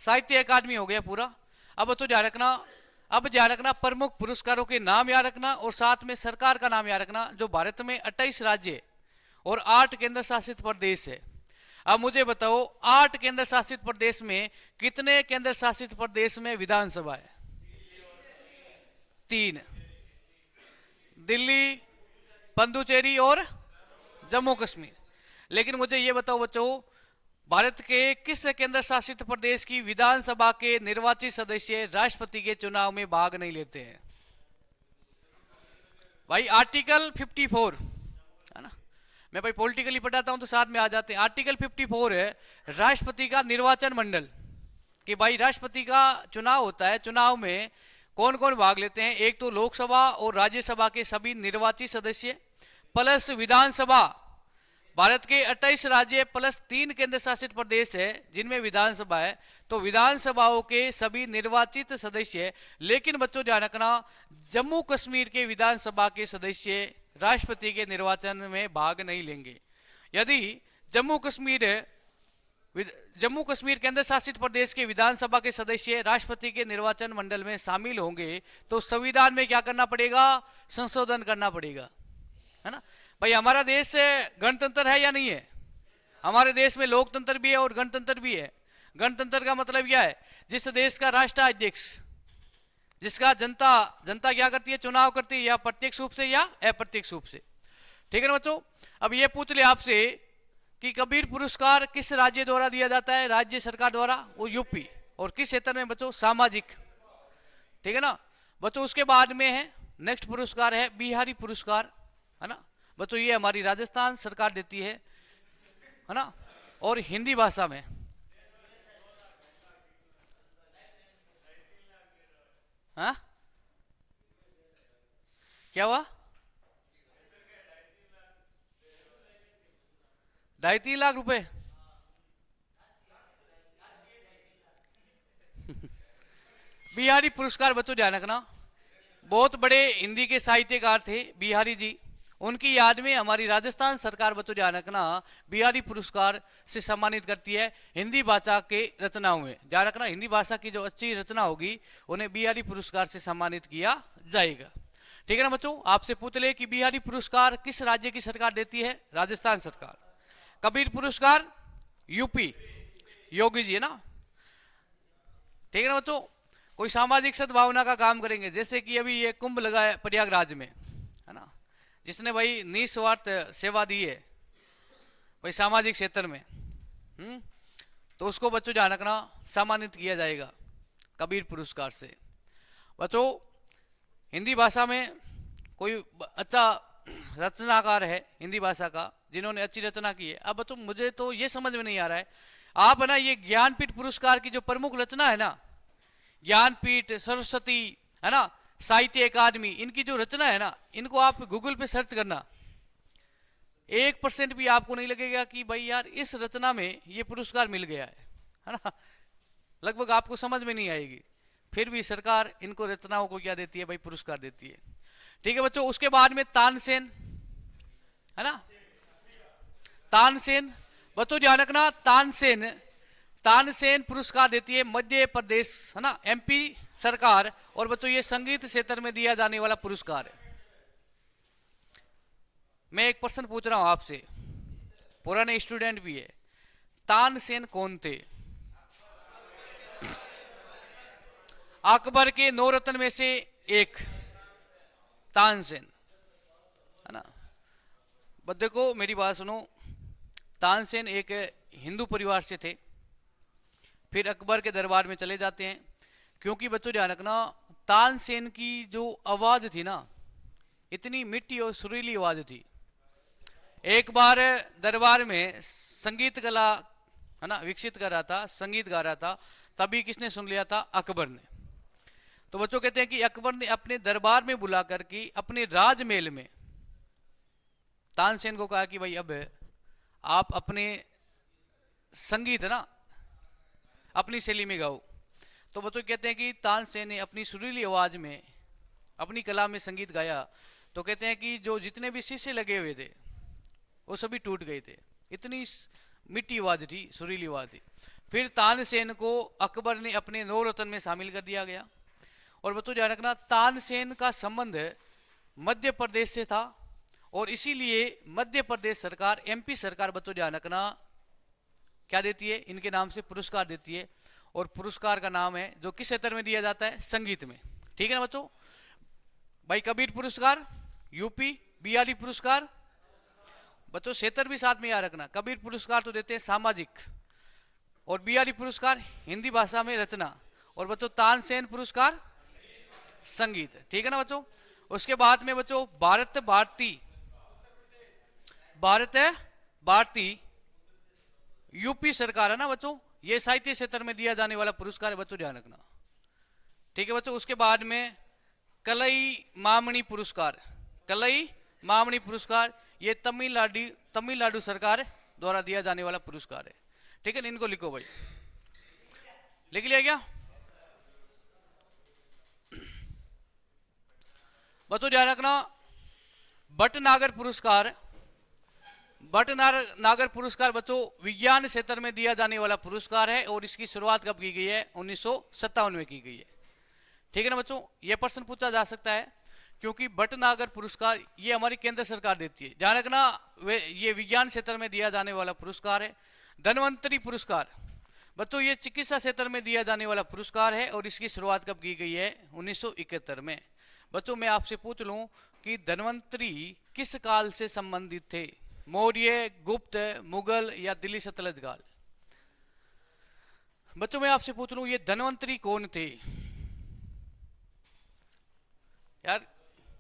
साहित्य अकादमी हो गया पूरा। अब बच्चों ध्यान रखना, अब ध्यान रखना प्रमुख पुरस्कारों के नाम याद रखना और साथ में सरकार का नाम याद रखना। जो भारत में 28 राज्य और 8 केंद्र शासित प्रदेश है। अब मुझे बताओ 8 केंद्र शासित प्रदेश में कितने केंद्र शासित प्रदेश में विधानसभा है? 3, दिल्ली, पुडुचेरी और जम्मू कश्मीर। लेकिन मुझे ये बताओ बच्चों, भारत के किस केंद्र शासित प्रदेश की विधानसभा के निर्वाचित सदस्य राष्ट्रपति के चुनाव में भाग नहीं लेते हैं? भाई आर्टिकल 54 है ना, मैं भाई पॉलिटिकली पढ़ाता हूं तो साथ में आ जाते हैं। आर्टिकल 54 है राष्ट्रपति का निर्वाचन मंडल, कि भाई राष्ट्रपति का चुनाव होता है, चुनाव में कौन कौन भाग लेते हैं? एक तो लोकसभा और राज्यसभा के सभी निर्वाचित सदस्य प्लस विधानसभा, भारत के 28 राज्य प्लस 3 केंद्र शासित प्रदेश है जिनमें विधानसभा है, तो विधानसभाओं के सभी निर्वाचित सदस्य। लेकिन बच्चों ध्यान रखना, जम्मू कश्मीर के विधानसभा के सदस्य राष्ट्रपति के निर्वाचन में भाग नहीं लेंगे। यदि जम्मू कश्मीर केंद्र शासित प्रदेश के विधानसभा के सदस्य राष्ट्रपति के निर्वाचन मंडल में शामिल होंगे तो संविधान में क्या करना पड़ेगा? संशोधन करना पड़ेगा, है ना। भाई हमारा देश गणतंत्र है या नहीं है? हमारे देश में लोकतंत्र भी है और गणतंत्र भी है। गणतंत्र का मतलब क्या है? जिस देश का राष्ट्राध्यक्ष, जिसका जनता क्या करती है? चुनाव करती है, या प्रत्यक्ष रूप से या अप्रत्यक्ष रूप से। ठीक है ना बच्चों। अब ये पूछ ले आपसे कि कबीर पुरस्कार किस राज्य द्वारा दिया जाता है? राज्य सरकार द्वारा, वो यूपी। और किस क्षेत्र में बच्चों? सामाजिक। ठीक है ना बच्चों। उसके बाद में है नेक्स्ट पुरस्कार है बिहारी पुरस्कार, है ना बच्चों। ये हमारी राजस्थान सरकार देती है ना, और हिंदी भाषा में। हाँ क्या हुआ? 2.5-3 लाख रुपए? बिहारी पुरस्कार बच्चों ध्यान रखना, बहुत बड़े हिंदी के साहित्यकार थे बिहारी जी, उनकी याद में हमारी राजस्थान सरकार बच्चों ध्यान रखना बिहारी पुरस्कार से सम्मानित करती है हिंदी भाषा के रचनाओं में। ध्यान रखना, हिंदी भाषा की जो अच्छी रचना होगी उन्हें बिहारी पुरस्कार से सम्मानित किया जाएगा। ठीक है ना बच्चों। आपसे पूछ ले कि बिहारी पुरस्कार किस राज्य की सरकार देती है? राजस्थान सरकार। कबीर पुरस्कार यूपी, योगी जी, है ना। ठीक है ना बच्चों। कोई सामाजिक सद्भावना का काम करेंगे, जैसे कि अभी ये कुंभ लगा है प्रयागराज में, है ना, जिसने भाई निस्वार्थ सेवा दी है भाई सामाजिक क्षेत्र में, तो उसको बच्चों ध्यान रखना सम्मानित किया जाएगा कबीर पुरस्कार से। बच्चों हिंदी भाषा में कोई अच्छा रचनाकार है हिंदी भाषा का जिन्होंने अच्छी रचना की है। अब बच्चों मुझे तो ये समझ में नहीं आ रहा है, आप है ना ये ज्ञानपीठ पुरस्कार की जो प्रमुख रचना है ना, ज्ञानपीठ, सरस्वती, है ना, साहित्य अकादमी, इनकी जो रचना है ना, इनको आप गूगल पे सर्च करना, 1% भी आपको नहीं लगेगा कि भाई यार इस रचना में ये पुरस्कार मिल गया है ना। लगभग आपको समझ में नहीं आएगी, फिर भी सरकार इनको रचनाओं को क्या देती है भाई? पुरस्कार देती है। ठीक है बच्चों। उसके बाद में तानसेन, है ना, तानसेन बच्चों ध्यान रखना, तानसेन पुरस्कार देती है मध्य प्रदेश, है ना, एमपी सरकार। और बच्चों ये संगीत क्षेत्र में दिया जाने वाला पुरस्कार है। मैं एक प्रश्न पूछ रहा हूं आपसे, पुराने स्टूडेंट भी है, तानसेन कौन थे? अकबर के 9 रत्न में से एक तानसेन, है ना। बस देखो मेरी बात सुनो, तानसेन एक हिंदू परिवार से थे, फिर अकबर के दरबार में चले जाते हैं। क्योंकि बच्चों ध्यान रखना, तानसेन की जो आवाज थी ना, इतनी मीठी और सुरीली आवाज थी। एक बार दरबार में संगीत कला, है ना, विकसित कर रहा था, संगीत गा रहा था, तभी किसने सुन लिया था? अकबर ने। तो बच्चों कहते हैं कि अकबर ने अपने दरबार में बुला करके अपने राजमहल में तानसेन को कहा कि भाई अब आप अपने संगीत, है ना, अपनी शैली में गाओ। तो बच्चों कहते हैं कि तानसेन ने अपनी सुरीली आवाज में अपनी कला में संगीत गाया। तो कहते हैं कि जो जितने भी शीशे लगे हुए थे वो सभी टूट गए थे, इतनी मीठी आवाज थी, सुरीली आवाज थी। फिर तानसेन को अकबर ने अपने 9 रत्न में शामिल कर दिया गया। और बच्चों ध्यान रखना, तानसेन का संबंध मध्य प्रदेश से था, और इसीलिए मध्य प्रदेश सरकार, एमपी सरकार बच्चों ध्यान रखना क्या देती है? इनके नाम से पुरस्कार देती है। और पुरस्कार का नाम है जो किस क्षेत्र में दिया जाता है? संगीत में। ठीक है ना बच्चों। भाई कबीर पुरस्कार यूपी, बिहारी पुरस्कार बच्चों क्षेत्र भी साथ में याद रखना। कबीर पुरस्कार तो देते हैं सामाजिक, और बिहारी पुरस्कार हिंदी भाषा में रचना, और बच्चों तानसेन पुरस्कार संगीत। ठीक है ना बच्चों। उसके बाद में बच्चों भारत भारती यूपी सरकार है ना बच्चों, ये साहित्य क्षेत्र में दिया जाने वाला पुरस्कार है बच्चों, ध्यान रखना। ठीक है बच्चों। उसके बाद में कलई मामणी पुरस्कार, कलई मामणी पुरस्कार ये तमिलनाडु सरकार द्वारा दिया जाने वाला पुरस्कार है। ठीक है ना, इनको लिखो भाई, लिख लिया क्या बच्चों? ध्यान रखना भटनागर पुरस्कार बच्चों विज्ञान क्षेत्र में दिया जाने वाला पुरस्कार है, और इसकी शुरुआत कब की गई है? 1957 में की गई है। ठीक है ना बच्चों। यह प्रश्न पूछा जा सकता है, क्योंकि भटनागर पुरस्कार ये हमारी केंद्र सरकार देती है। ध्यान रखना ये विज्ञान क्षेत्र में दिया जाने वाला पुरस्कार है। धन्वंतरी पुरस्कार बच्चों ये चिकित्सा क्षेत्र में दिया जाने वाला पुरस्कार है, और इसकी शुरुआत कब की गई है? 1971 में। बच्चों मैं आपसे पूछ लूं कि धन्वंतरी किस काल से संबंधित थे? मौर्य, गुप्त, मुगल या दिल्ली सल्तनत काल? बच्चों मैं आपसे पूछ लूं ये धन्वंतरी कौन थे? यार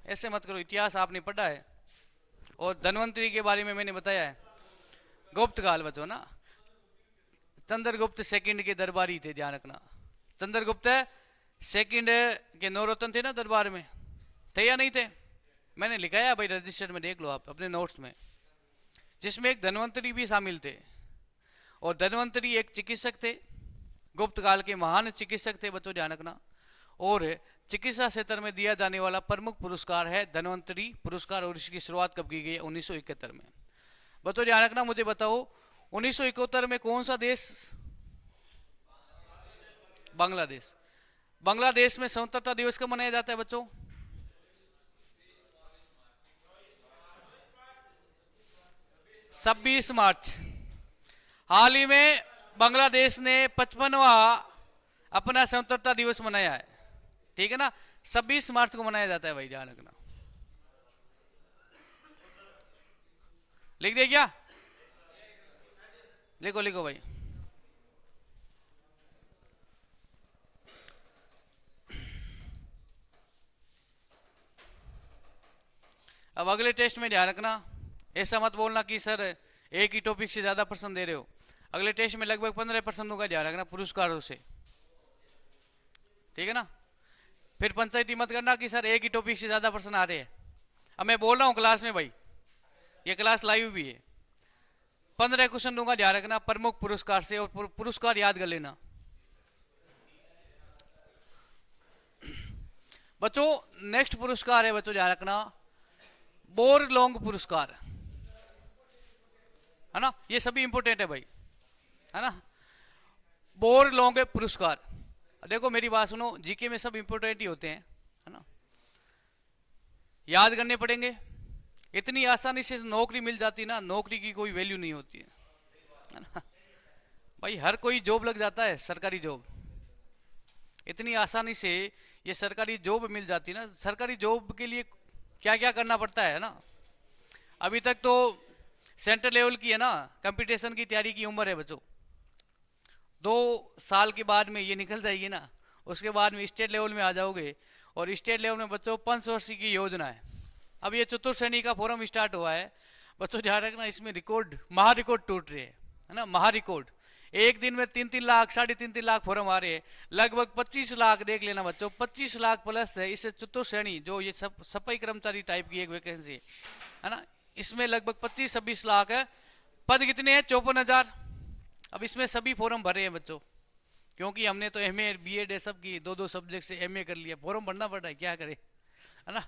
ऐसे मत करो, इतिहास आपने पढ़ा है, और धन्वंतरी के बारे में मैंने बताया है। गुप्त काल बच्चों ना, चंद्रगुप्त सेकंड के दरबारी थे, ध्यान रखना। चंद्रगुप्त सेकंड के नौरत्न थे ना दरबार में, थे या नहीं थे? मैंने लिखा है भाई, रजिस्टर में देख लो आप अपने नोट्स में, जिसमें एक धन्वंतरी भी शामिल थे। और धन्वंतरी एक चिकित्सक थे, गुप्त काल के महान चिकित्सक थे बच्चों, ध्यान रखना। और चिकित्सा क्षेत्र में दिया जाने वाला प्रमुख पुरस्कार है धन्वंतरी पुरस्कार, और इसकी शुरुआत कब की गई है? 1971 में। बच्चों ध्यान रखना, मुझे बताओ 1971 में कौन सा देश? बांग्लादेश। बांग्लादेश में स्वतंत्रता दिवस कब मनाया जाता है बच्चों? 26 मार्च। हाल ही में बांग्लादेश ने 55वां अपना स्वतंत्रता दिवस मनाया है। ठीक है ना, 26 मार्च को मनाया जाता है भाई, ध्यान रखना। लिख दे क्या? लिखो लिखो भाई। अब अगले टेस्ट में ध्यान रखना, ऐसा मत बोलना कि सर एक ही टॉपिक से ज्यादा प्रश्न दे रहे हो। अगले टेस्ट में लगभग 15 प्रश्नों का ध्यान रखना पुरस्कारों से। ठीक है ना, फिर पंचायती मत करना कि सर एक ही टॉपिक से ज्यादा प्रश्न आ रहे हैं। अब मैं बोल रहा हूं क्लास में भाई, ये क्लास लाइव भी है। 15 क्वेश्चन दूंगा, ध्यान रखना प्रमुख पुरस्कार से, और पुरस्कार याद कर लेना बच्चों। नेक्स्ट पुरस्कार है बच्चों, ध्यान रखना बोरलोंग पुरस्कार, है ना। ये सभी इंपोर्टेंट है भाई, है ना। बोरलोंग पुरस्कार, देखो मेरी बात सुनो, जीके में सब इंपोर्टेंट ही होते हैं, है ना। याद करने पड़ेंगे। इतनी आसानी से नौकरी मिल जाती ना, नौकरी की कोई वैल्यू नहीं होती है ना भाई। हर कोई जॉब लग जाता है, सरकारी जॉब। इतनी आसानी से ये सरकारी जॉब मिल जाती ना। सरकारी जॉब के लिए क्या क्या करना पड़ता है ना। अभी तक तो सेंट्रल लेवल की है ना, कंपटीशन की तैयारी की उम्र है बच्चों। 2 साल के बाद में ये निकल जाएगी ना, उसके बाद में स्टेट लेवल में आ जाओगे। और स्टेट लेवल में बच्चों 5 वर्ष की योजना है। अब ये चतुर्थ श्रेणी का फोरम स्टार्ट हुआ है बच्चों, ध्यान रखना इसमें रिकॉर्ड महारिकॉर्ड टूट रहे हैं, है ना। महारिकॉर्ड, एक दिन में 3-3 लाख 3.5 लाख फॉर्म आ रहे हैं, लगभग 25 लाख देख लेना बच्चों, 25 लाख प्लस है। इसे चतुर्थ श्रेणी जो ये सफाई कर्मचारी टाइप की एक वैकेंसी है ना, इसमें लगभग 25-26 लाख है। पद कितने हैं? 54,000। अब इसमें सभी फॉर्म भरे हैं बच्चों, क्योंकि हमने तो MA BEd सब की 2-2 सब्जेक्ट से MA कर लिया, फॉर्म भरना पड़ रहा है, क्या करे, है ना।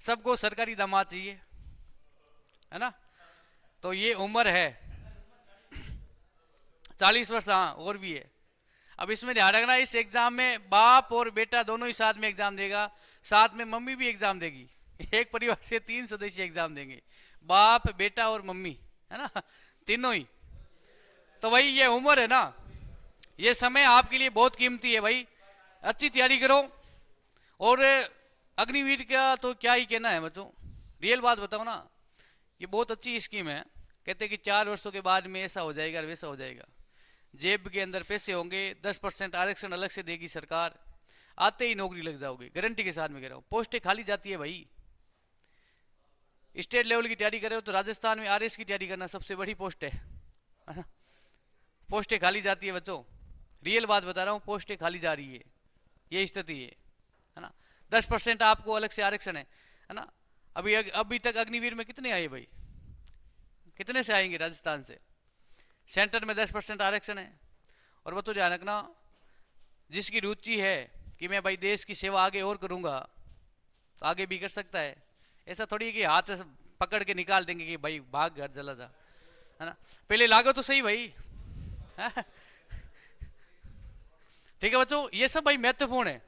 सबको सरकारी दामाद चाहिए, है ना। तो ये उम्र है 40 वर्ष, हाँ और भी है। अब इसमें ध्यान रखना, इस एग्जाम में बाप और बेटा दोनों ही साथ में एग्जाम देगा, साथ में मम्मी भी एग्जाम देगी। एक परिवार से 3 सदस्य एग्जाम देंगे, बाप बेटा और मम्मी, है ना, तीनों ही। तो भाई ये उम्र है ना, ये समय आपके लिए बहुत कीमती है भाई। अच्छी तैयारी करो। और अग्निवीर का तो क्या ही कहना है बच्चों, रियल बात बताओ ना, ये बहुत अच्छी स्कीम है। कहते हैं कि 4 वर्षों के बाद में ऐसा हो जाएगा और वैसा हो जाएगा। जेब के अंदर पैसे होंगे, 10% आरक्षण अलग से देगी सरकार, आते ही नौकरी लग जाओगे, गारंटी के साथ में कह रहा हूँ। पोस्टें खाली जाती है भाई। स्टेट लेवल की तैयारी कर रहे हो तो राजस्थान में आरएस की तैयारी करना सबसे बड़ी पोस्ट है ना? पोस्टें खाली जाती है बच्चों, रियल बात बता रहा हूँ, पोस्टें खाली जा रही है, ये स्थिति है ना। 10% आपको अलग से आरक्षण है ना। अभी तक अग्निवीर में कितने आए भाई, कितने से आएंगे राजस्थान से? सेंटर में 10% आरक्षण है। और वो तो ध्यान रखना, जिसकी रुचि है कि मैं भाई देश की सेवा आगे और करूंगा तो आगे भी कर सकता है। ऐसा थोड़ी है कि हाथ से पकड़ के निकाल देंगे कि भाई भाग घर चला जा, है ना। पहले लागो तो सही भाई। ठीक है बच्चों, ये सब भाई महत्वपूर्ण है,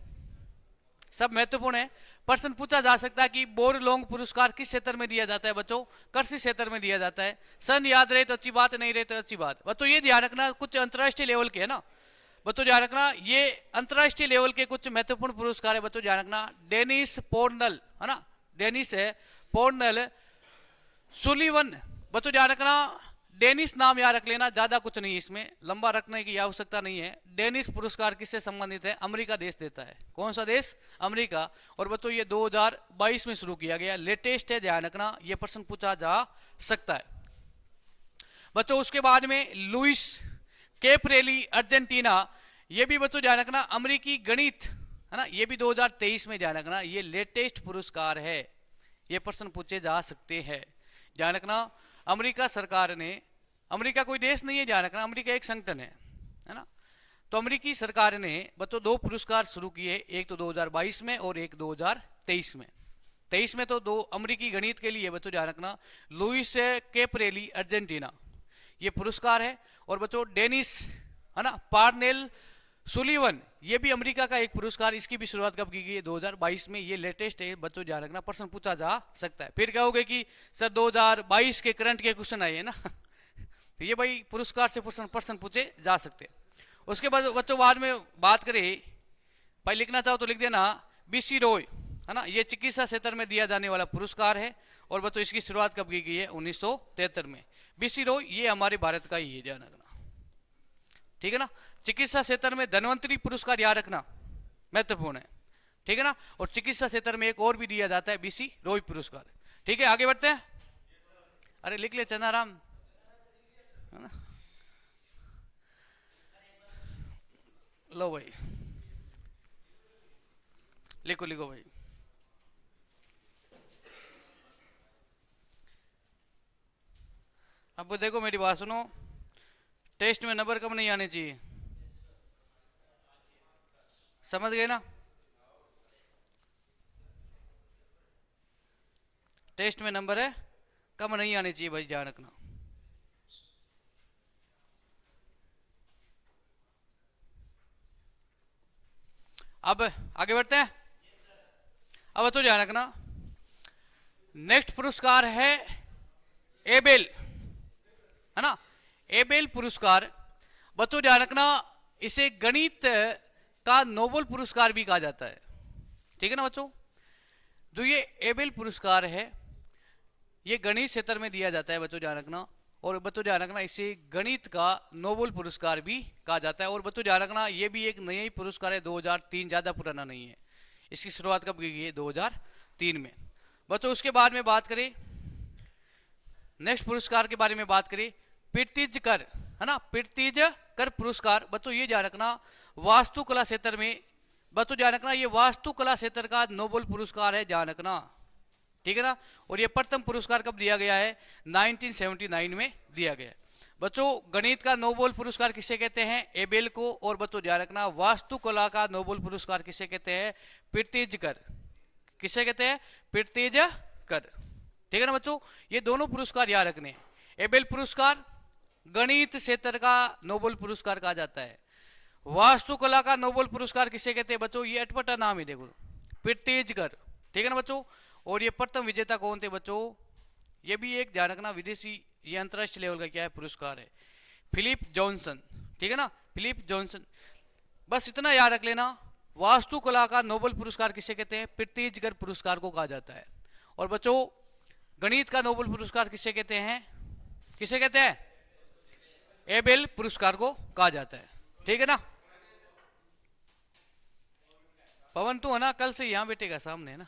सब महत्वपूर्ण है। प्रश्न पूछा जा सकता है कि बोरलोंग पुरस्कार किस क्षेत्र में दिया जाता है बच्चों? कृषि क्षेत्र में दिया जाता है। सन याद रहे तो अच्छी बात, नहीं रहे तो अच्छी बात। बच्चों ये ध्यान रखना, कुछ अंतर्राष्ट्रीय लेवल के है ना बच्चों, ध्यान रखना ये अंतर्राष्ट्रीय लेवल के कुछ महत्वपूर्ण पुरस्कार है बच्चों, ध्यान रखना। डेनिस पोर्नल है ना, डेनिस है पोर्नल सुलिवन। बच्चों ध्यान रखना, डेनिस नाम याद रख लेना, ज्यादा कुछ नहीं, इसमें लंबा रखने की आवश्यकता नहीं है। डेनिस पुरस्कार किससे संबंधित है? अमेरिका देश देता है। कौन सा देश? अमेरिका। और बच्चों ये 2022 में शुरू किया गया, लेटेस्ट है, ध्यान रखना, ये प्रश्न पूछा जा सकता है बच्चों। उसके बाद में लुइस कैपरेली अर्जेंटीना, ये भी बच्चों ध्यान रखना अमेरिकी गणित है ना, ये भी 2023 में, ध्यान रखना ये लेटेस्ट पुरस्कार है, ये प्रश्न पूछे जा सकते हैं। ध्यान रखना अमेरिका सरकार ने, अमेरिका कोई देश नहीं है, ध्यान रखना अमेरिका एक संगठन है ना। तो अमेरिकी सरकार ने बच्चों 2 पुरस्कार शुरू किए, एक तो 2022 में और एक 2023 में। 23 में तो 2 अमेरिकी गणित के लिए बच्चों ध्यान रखना लुइस कैपरेली अर्जेंटीना ये पुरस्कार है। और बच्चों डेनिस है ना पार्नेल सुलिवन, ये भी अमेरिका का एक पुरस्कार, इसकी भी शुरुआत कब की गई है? 2022 में, ये लेटेस्ट है बच्चों, ध्यान रखना प्रश्न पूछा जा सकता है। फिर कहोगे कि सर 2022 के करंट के क्वेश्चन आए हैं ना तो ये भाई पुरस्कार से प्रश्न पूछे जा सकते हैं। उसके बाद बच्चों बाद में बात करें, भाई लिखना चाहो तो लिख देना, बीसी रॉय है ना, ये चिकित्सा क्षेत्र में दिया जाने वाला पुरस्कार है। और बच्चों इसकी शुरुआत कब की गई है? 1973 में। बीसी रॉय ये हमारे भारत का ही है, ध्यान रखना, ठीक है ना। चिकित्सा क्षेत्र में धन्वंतरी पुरस्कार याद रखना महत्वपूर्ण है, ठीक है ना। और चिकित्सा क्षेत्र में एक और भी दिया जाता है, बीसी रॉय पुरस्कार, ठीक है। आगे बढ़ते हैं, अरे लिख ले चंदाराम है ना, लो भाई लिखो लिखो भाई। अब देखो मेरी बात सुनो, टेस्ट में नंबर कम नहीं आने चाहिए, समझ गए ना। टेस्ट में नंबर है कम नहीं आने चाहिए भाई, ध्यान रखना। अब आगे बढ़ते हैं। अब तो ध्यान रखना नेक्स्ट पुरस्कार है एबेल है ना, एबेल पुरस्कार। बच्चों ध्यान रखना इसे गणित का नोबेल पुरस्कार भी कहा जाता है, ठीक है ना बच्चों। जो ये एबेल पुरस्कार है ये गणित क्षेत्र में दिया जाता है बच्चों, ध्यान रखना। और बच्चों ध्यान रखना इसे गणित का नोबेल पुरस्कार भी कहा जाता है। और बच्चों ध्यान रखना ये भी एक नया ही पुरस्कार है, 2003, ज्यादा पुराना नहीं है। इसकी शुरुआत कब की गई है? 2003 में बच्चों। उसके बाद में बात करें नेक्स्ट पुरस्कार के बारे में बात करें, प्रीतिजकर है ना, प्रीतिजकर पुरस्कार। बच्चों ये ध्यान रखना वास्तुकला क्षेत्र में, बच्चों ध्यान रखना ये वास्तुकला क्षेत्र का नोबेल पुरस्कार है, ध्यान रखना, ठीक है ना। और ये प्रथम पुरस्कार कब दिया गया है? 1979 में दिया गया है बच्चों। गणित का नोबेल पुरस्कार किसे कहते हैं? एबेल को। और बच्चों ध्यान रखना वास्तुकला का नोबेल पुरस्कार किसे कहते हैं? प्रीतिजकर। किसे कहते हैं? प्रीतिजकर, ठीक है ना बच्चों। ये दोनों पुरस्कार याद रखने। एबेल पुरस्कार गणित क्षेत्र का नोबेल पुरस्कार कहा जाता है। वास्तुकला का नोबेल पुरस्कार किसे कहते हैं बच्चों? ये अटपटा नाम है देखो, प्रीतिजकर, ठीक है ना बच्चों। और ये प्रथम विजेता कौन थे बच्चों? ये भी एक ध्यान रखना विदेशी, ये अंतरराष्ट्रीय लेवल का क्या है पुरस्कार है, फिलिप जॉनसन, ठीक है ना, फिलिप जॉनसन। बस इतना याद रख लेना, वास्तुकला का नोबेल पुरस्कार किसे कहते हैं? प्रीतिजकर पुरस्कार को कहा जाता है। और बच्चों गणित का नोबेल पुरस्कार किसे कहते हैं? किसे कहते हैं? एबेल पुरस्कार को कहा जाता है। ठीक है ना? पवन तो है ना, कल से यहां बैठेगा सामने, है ना?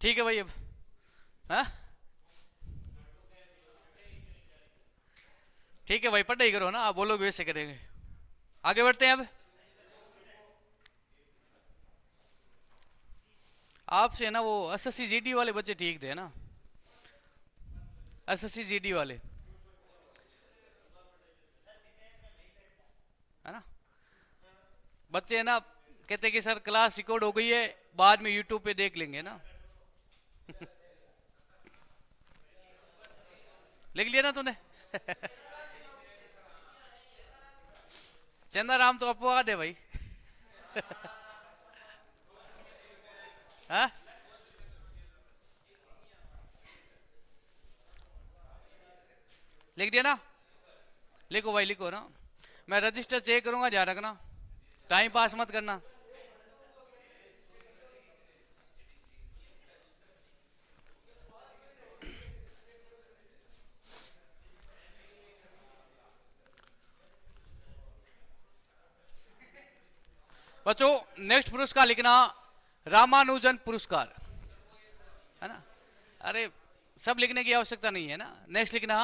ठीक है भाई। अब हाँ ठीक है भाई, पढ़ाई करो ना, आप बोलोगे वैसे करेंगे। आगे बढ़ते हैं। अब आपसे ना वो एसएससी जीडी वाले बच्चे ठीक थे ना, एसएससी जीडी वाले, है ना? बच्चे है ना, कहते कि सर क्लास रिकॉर्ड हो गई है, बाद में यूट्यूब पे देख लेंगे ना। लिख लिया ना तूने? चंदाराम तो अपवाद है भाई। हाँ लिख दिया ना? लिखो भाई, लिखो ना। मैं रजिस्टर चेक करूंगा, ध्यान रखना, टाइम पास मत करना। बच्चों नेक्स्ट पुरस्कार लिखना, रामानुजन पुरस्कार, है ना? अरे सब लिखने की आवश्यकता नहीं है ना। नेक्स्ट लिखना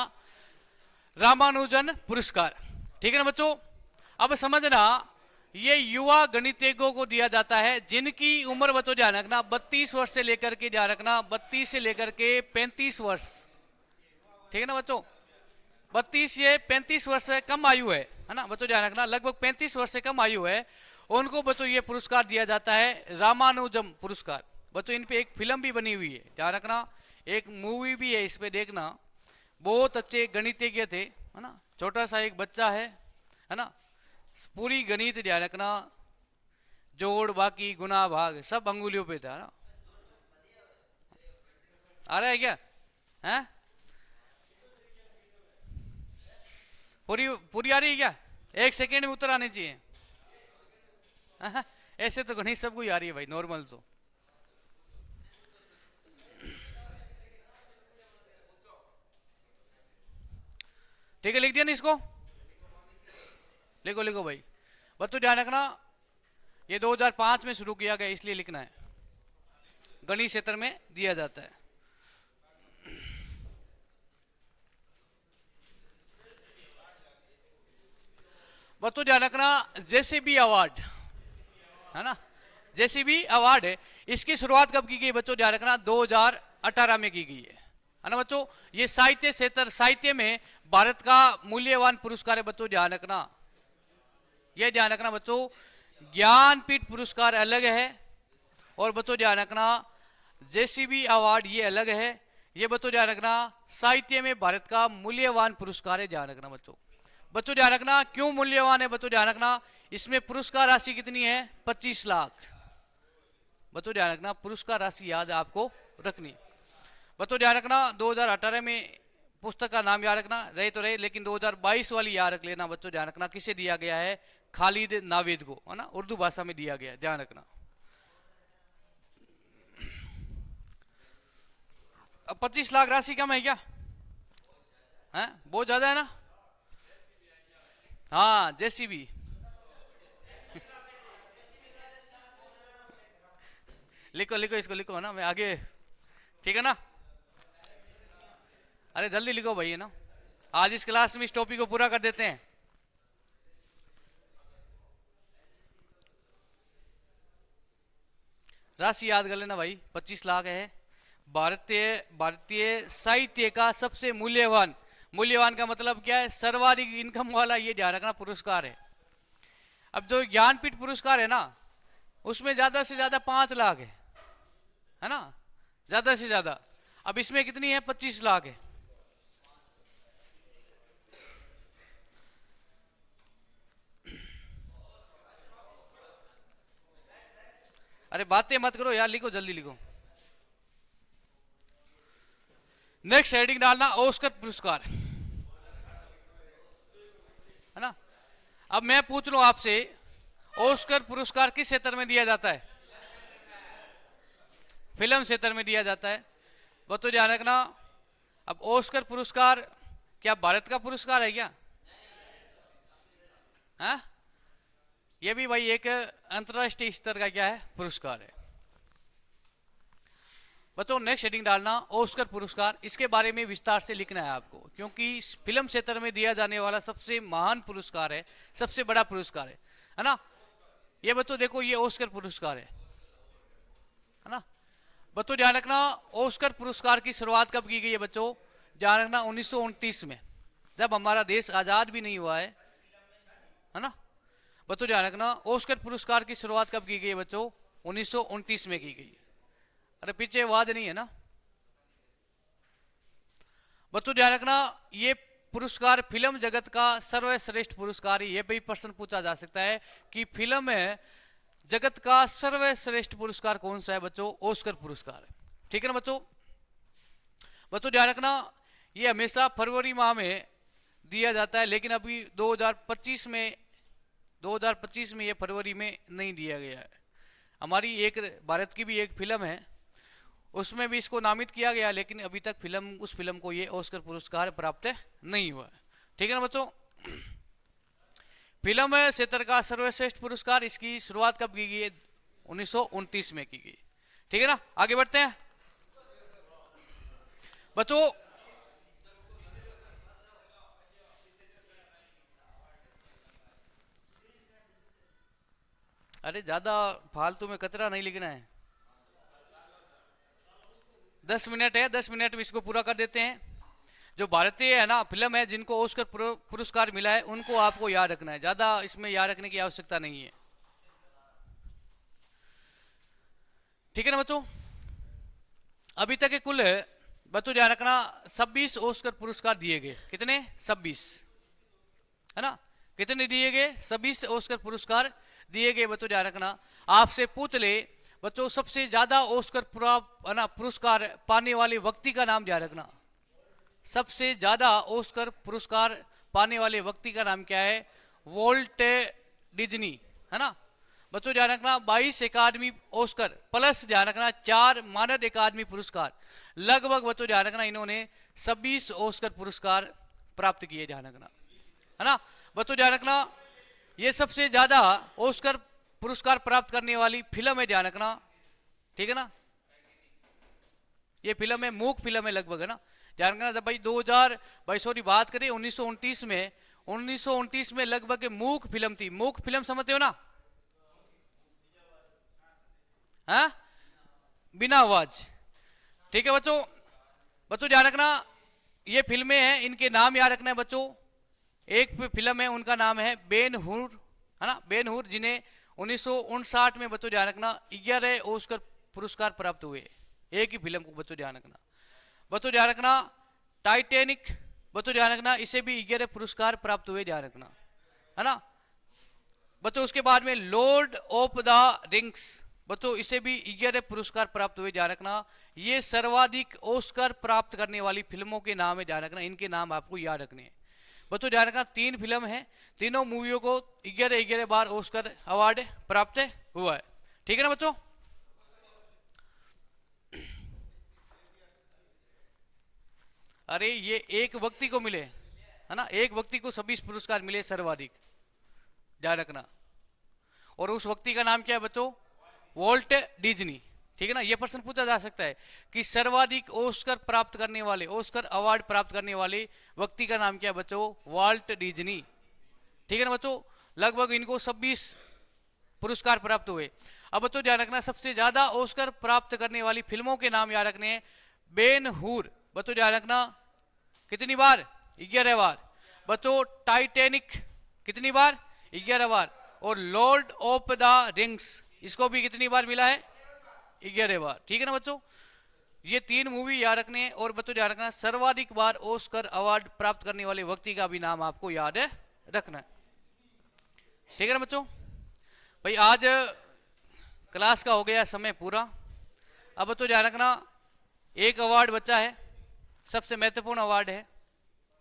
रामानुजन पुरस्कार। ठीक है ना बच्चों? अब समझना, ये युवा गणितज्ञों को दिया जाता है जिनकी उम्र, बच्चों ध्यान रखना, 32 वर्ष से लेकर के, ध्यान रखना, 32 से लेकर के 35 वर्ष। ठीक है ना बच्चों? 32 ये 35 वर्ष से कम आयु है ना बच्चों, ध्यान रखना, लगभग 35 वर्ष से कम आयु है, उनको बच्चों ये पुरस्कार दिया जाता है, रामानुजम पुरस्कार। बच्चों इन पे एक फिल्म भी बनी हुई है, ध्यान रखना, एक मूवी भी है, इस पे देखना। बहुत अच्छे गणितज्ञ थे, है ना? छोटा सा एक बच्चा है ना? पूरी गणित, ध्यान रखना, जोड़ बाकी गुना भाग सब अंगुलियों पे था ना। आ रहा है क्या? है पूरी पूरी आ रही है क्या? एक सेकेंड में उत्तर आने चाहिए। ऐसे तो गणित सबको ही आ रही है भाई, नॉर्मल तो। ठीक है, लिख दिया ना इसको? लिखो लिखो भाई। बच्चों ध्यान रखना, ये 2005 में शुरू किया गया, इसलिए लिखना है, गणित क्षेत्र में दिया जाता है। बच्चों ध्यान रखना, जेसीबी अवार्ड, है ना? जेसीबी अवार्ड है, इसकी शुरुआत कब की गई बच्चों? ध्यान रखना 2018 में की गई है ना बच्चों? ये साहित्य क्षेत्र, साहित्य में भारत का मूल्यवान पुरस्कार है बच्चों, ध्यान रखना। ये ध्यान रखना बच्चों, ज्ञानपीठ पुरस्कार अलग है, और बच्चों ध्यान रखना जेसीबी अवार्ड ये अलग है। ये बच्चों ध्यान रखना साहित्य में भारत का मूल्यवान पुरस्कार है, ध्यान रखना बच्चों। बच्चों ध्यान रखना क्यों मूल्यवान है बच्चों, ध्यान रखना, इसमें पुरस्कार राशि कितनी है? 25 लाख। बच्चों ध्यान रखना, पुरस्कार राशि याद आपको रखनी। बच्चों ध्यान रखना 2018 में पुस्तक का नाम याद रखना, रहे तो रहे, लेकिन 2022 वाली याद रख लेना बच्चों, ध्यान रखना किसे दिया गया है? खालिद नावेद को, है ना? उर्दू भाषा में दिया गया, ध्यान रखना। अब 25 लाख राशि कम है क्या? है बहुत ज्यादा है ना? हाँ जेसीबी। लिखो लिखो इसको, लिखो ना, मैं आगे। ठीक है ना? अरे जल्दी लिखो भाई, है ना? आज इस क्लास में इस टॉपिक को पूरा कर देते हैं। राशि याद कर लेना भाई, 25 लाख है। भारतीय भारतीय साहित्य का सबसे मूल्यवान, मूल्यवान का मतलब क्या है? सर्वाधिक इनकम वाला, ये ध्यान रखना, पुरस्कार है। अब जो ज्ञानपीठ पुरस्कार है ना, उसमें ज्यादा से ज्यादा 5 लाख है ना? ज्यादा से ज्यादा। अब इसमें कितनी है? 25 लाख है। अरे बातें मत करो यार, लिखो जल्दी लिखो। नेक्स्ट हेडिंग डालना, ऑस्कर पुरस्कार। है ना। अब मैं पूछ लूं आपसे, ऑस्कर पुरस्कार किस क्षेत्र में दिया जाता है? फिल्म क्षेत्र में दिया जाता है। तो ध्यान रखना, अब ऑस्कर पुरस्कार क्या भारत का पुरस्कार है क्या? हाँ, ये भी भाई एक अंतरराष्ट्रीय स्तर का क्या है, पुरस्कार है। बताओ नेक्स्ट हेडिंग डालना, ऑस्कर पुरस्कार। इसके बारे में विस्तार से लिखना है आपको, क्योंकि फिल्म क्षेत्र में दिया जाने वाला सबसे महान पुरस्कार है, सबसे बड़ा पुरस्कार है ना। ये बच्चों देखो, ये ऑस्कर पुरस्कार है ना। बच्चों ध्यान रखना, ऑस्कर पुरस्कार की शुरुआत कब की गई है बच्चों? ध्यान रखना 1929 में, जब हमारा देश आजाद भी नहीं हुआ है ना। बच्चों ध्यान रखना, ऑस्कर पुरस्कार की शुरुआत कब की गई है बच्चों? 1929 में की गई। अरे पीछे आवाज नहीं है ना बच्चों, ध्यान रखना। ये पुरस्कार फिल्म जगत का सर्वश्रेष्ठ पुरस्कार है। ये भी प्रश्न पूछा जा सकता है कि फिल्म जगत का सर्वश्रेष्ठ पुरस्कार कौन सा है बच्चों? ऑस्कर पुरस्कार है। ठीक है ना बच्चों। बच्चों ध्यान रखना, ये हमेशा फरवरी माह में दिया जाता है, लेकिन अभी 2025 में ये फरवरी में नहीं दिया गया है। हमारी एक भारत की भी एक फिल्म है, उसमें भी इसको नामित किया गया, लेकिन अभी तक उस फिल्म को ये ऑस्कर पुरस्कार प्राप्त नहीं हुआ। ठीक है ना बच्चों। फिल्म क्षेत्र का सर्वश्रेष्ठ पुरस्कार, इसकी शुरुआत कब की गई है? 1929 में की गई। ठीक है ना, आगे बढ़ते हैं बच्चों। अरे ज्यादा फालतू में कचरा नहीं लिखना है। 10 मिनट है, 10 मिनट में इसको पूरा कर देते हैं। जो भारतीय है ना फिल्म है जिनको ऑस्कर पुरस्कार मिला है, उनको आपको याद रखना है, ज्यादा इसमें याद रखने की आवश्यकता नहीं है। ठीक है ना बच्चों। अभी तक के कुल बच्चों ध्यान रखना 26 ऑस्कर पुरस्कार दिए गए। कितने? 26 है ना। कितने दिए गए? 26 ऑस्कर पुरस्कार दिए गए। बच्चों ध्यान रखना, आपसे पूछ ले बच्चों सबसे ज्यादा ऑस्कर पुरस्कार पाने वाले व्यक्ति का नाम ध्यान रखना। सबसे ज्यादा ऑस्कर पुरस्कार पाने वाले व्यक्ति का नाम क्या है? वॉल्ट डिज्नी, है ना। बच्चों ध्यान रखना 22 अकादमी ऑस्कर प्लस ध्यान रखना 4 मानद अकादमी पुरस्कार, लगभग बच्चों ध्यान रखना इन्होंने 26 ऑस्कर पुरस्कार प्राप्त किए, ध्यान रखना, है ना। बच्चों ध्यान रखना, ये सबसे ज्यादा ऑस्कर पुरस्कार प्राप्त करने वाली फिल्म है, ध्यान रखना। ठीक है ना, ये फिल्म है, मूक फिल्म है लगभग, है ना। ध्यान रखना जब भाई बात करें 1929 में लगभग मूक फिल्म थी। मूक फिल्म समझते हो ना? हाँ, बिना आवाज। ठीक है बच्चों। बच्चों ध्यान रखना, ये फिल्में हैं, इनके नाम याद रखना है बच्चों। एक फिल्म है, उनका नाम है बेन हुर, है ना। बेन हुर, जिन्हें 1959 में बच्चों ध्यान रखना 11 ऑस्कर पुरस्कार प्राप्त हुए। एक ही फिल्म को बच्चों ध्यान रखना। बच्चों ध्यान रखना टाइटैनिक, बच्चों ध्यान रखना इसे भी 11 पुरस्कार प्राप्त हुए, ध्यान रखना, है ना बच्चों। उसके बाद में लॉर्ड ऑफ द रिंग्स, बच्चों इसे भी 11 पुरस्कार प्राप्त हुए, ध्यान रखना। ये सर्वाधिक ऑस्कर प्राप्त करने वाली फिल्मों के नाम है, ध्यान रखना। इनके नाम आपको याद रखने हैं बच्चों। ध्यान रखना 3 फिल्म है, तीनों मूवियों को 11 बार ऑस्कर अवार्ड प्राप्त हुआ है। ठीक है ना बच्चों। अरे ये एक व्यक्ति को मिले, है ना, एक व्यक्ति को 26 पुरस्कार मिले सर्वाधिक, ध्यान रखना। और उस व्यक्ति का नाम क्या है बच्चों? Walt Disney. ठीक है ना। यह प्रश्न पूछा जा सकता है कि सर्वाधिक ऑस्कर प्राप्त करने वाले, ऑस्कर अवार्ड प्राप्त करने वाले व्यक्ति का नाम क्या है बच्चों? Walt Disney. ठीक है ना बच्चों। लगभग इनको 26 पुरस्कार प्राप्त हुए। अब बच्चों ध्यान रखना, सबसे ज्यादा ऑस्कर प्राप्त करने वाली फिल्मों के नाम याद रखने हैं। बेन हुर, बच्चों ध्यान रखना कितनी बार? 11 बार। बच्चों टाइटैनिक कितनी बार? 11 बार। और लॉर्ड ऑफ द रिंग्स, इसको भी कितनी बार मिला है? 11 बार। ठीक है ना बच्चों। ये 3 मूवी याद रखने हैं। और बच्चों याद रखना सर्वाधिक बार ऑस्कर अवार्ड प्राप्त करने वाले व्यक्ति का भी नाम आपको याद रखना है। ठीक है ना बच्चों। भाई आज क्लास का हो गया समय पूरा। अब बच्चों ध्यान रखना एक अवार्ड बचा है, सबसे महत्वपूर्ण अवार्ड है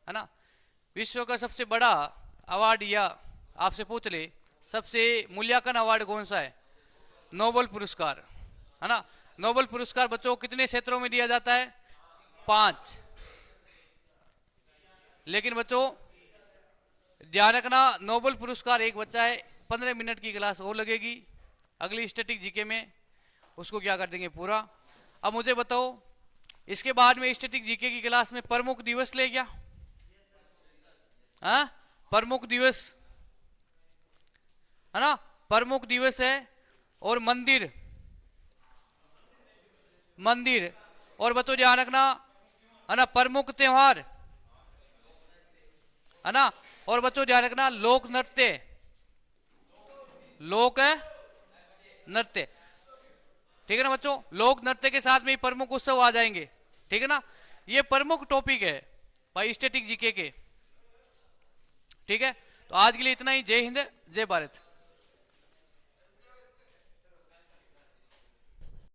ना। विश्व का सबसे बड़ा अवार्ड या आपसे पूछ ले सबसे मूल्यांकन अवार्ड कौन सा है? नोबेल पुरस्कार, है ना। नोबेल पुरस्कार बच्चों कितने क्षेत्रों में दिया जाता है? 5। लेकिन बच्चों ध्यान रखना, नोबेल पुरस्कार एक बच्चा है, 15 मिनट की क्लास और लगेगी अगली स्टैटिक जीके में, उसको क्या कर देंगे पूरा। अब मुझे बताओ इसके बाद में स्टैटिक जीके की क्लास में प्रमुख दिवस ले क्या? हाँ, प्रमुख दिवस, है ना, प्रमुख दिवस है। और मंदिर, मंदिर। और बच्चों ध्यान रखना, है ना, प्रमुख त्योहार, है ना। और बच्चों ध्यान रखना लोक नृत्य, लोक नृत्य, ठीक है ना बच्चों। लोक नृत्य के साथ में ही प्रमुख उत्सव आ जाएंगे, ठीक है ना। ये प्रमुख टॉपिक है भाई स्टैटिक जीके के, ठीक है। तो आज के लिए इतना ही। जय हिंद, जय भारत।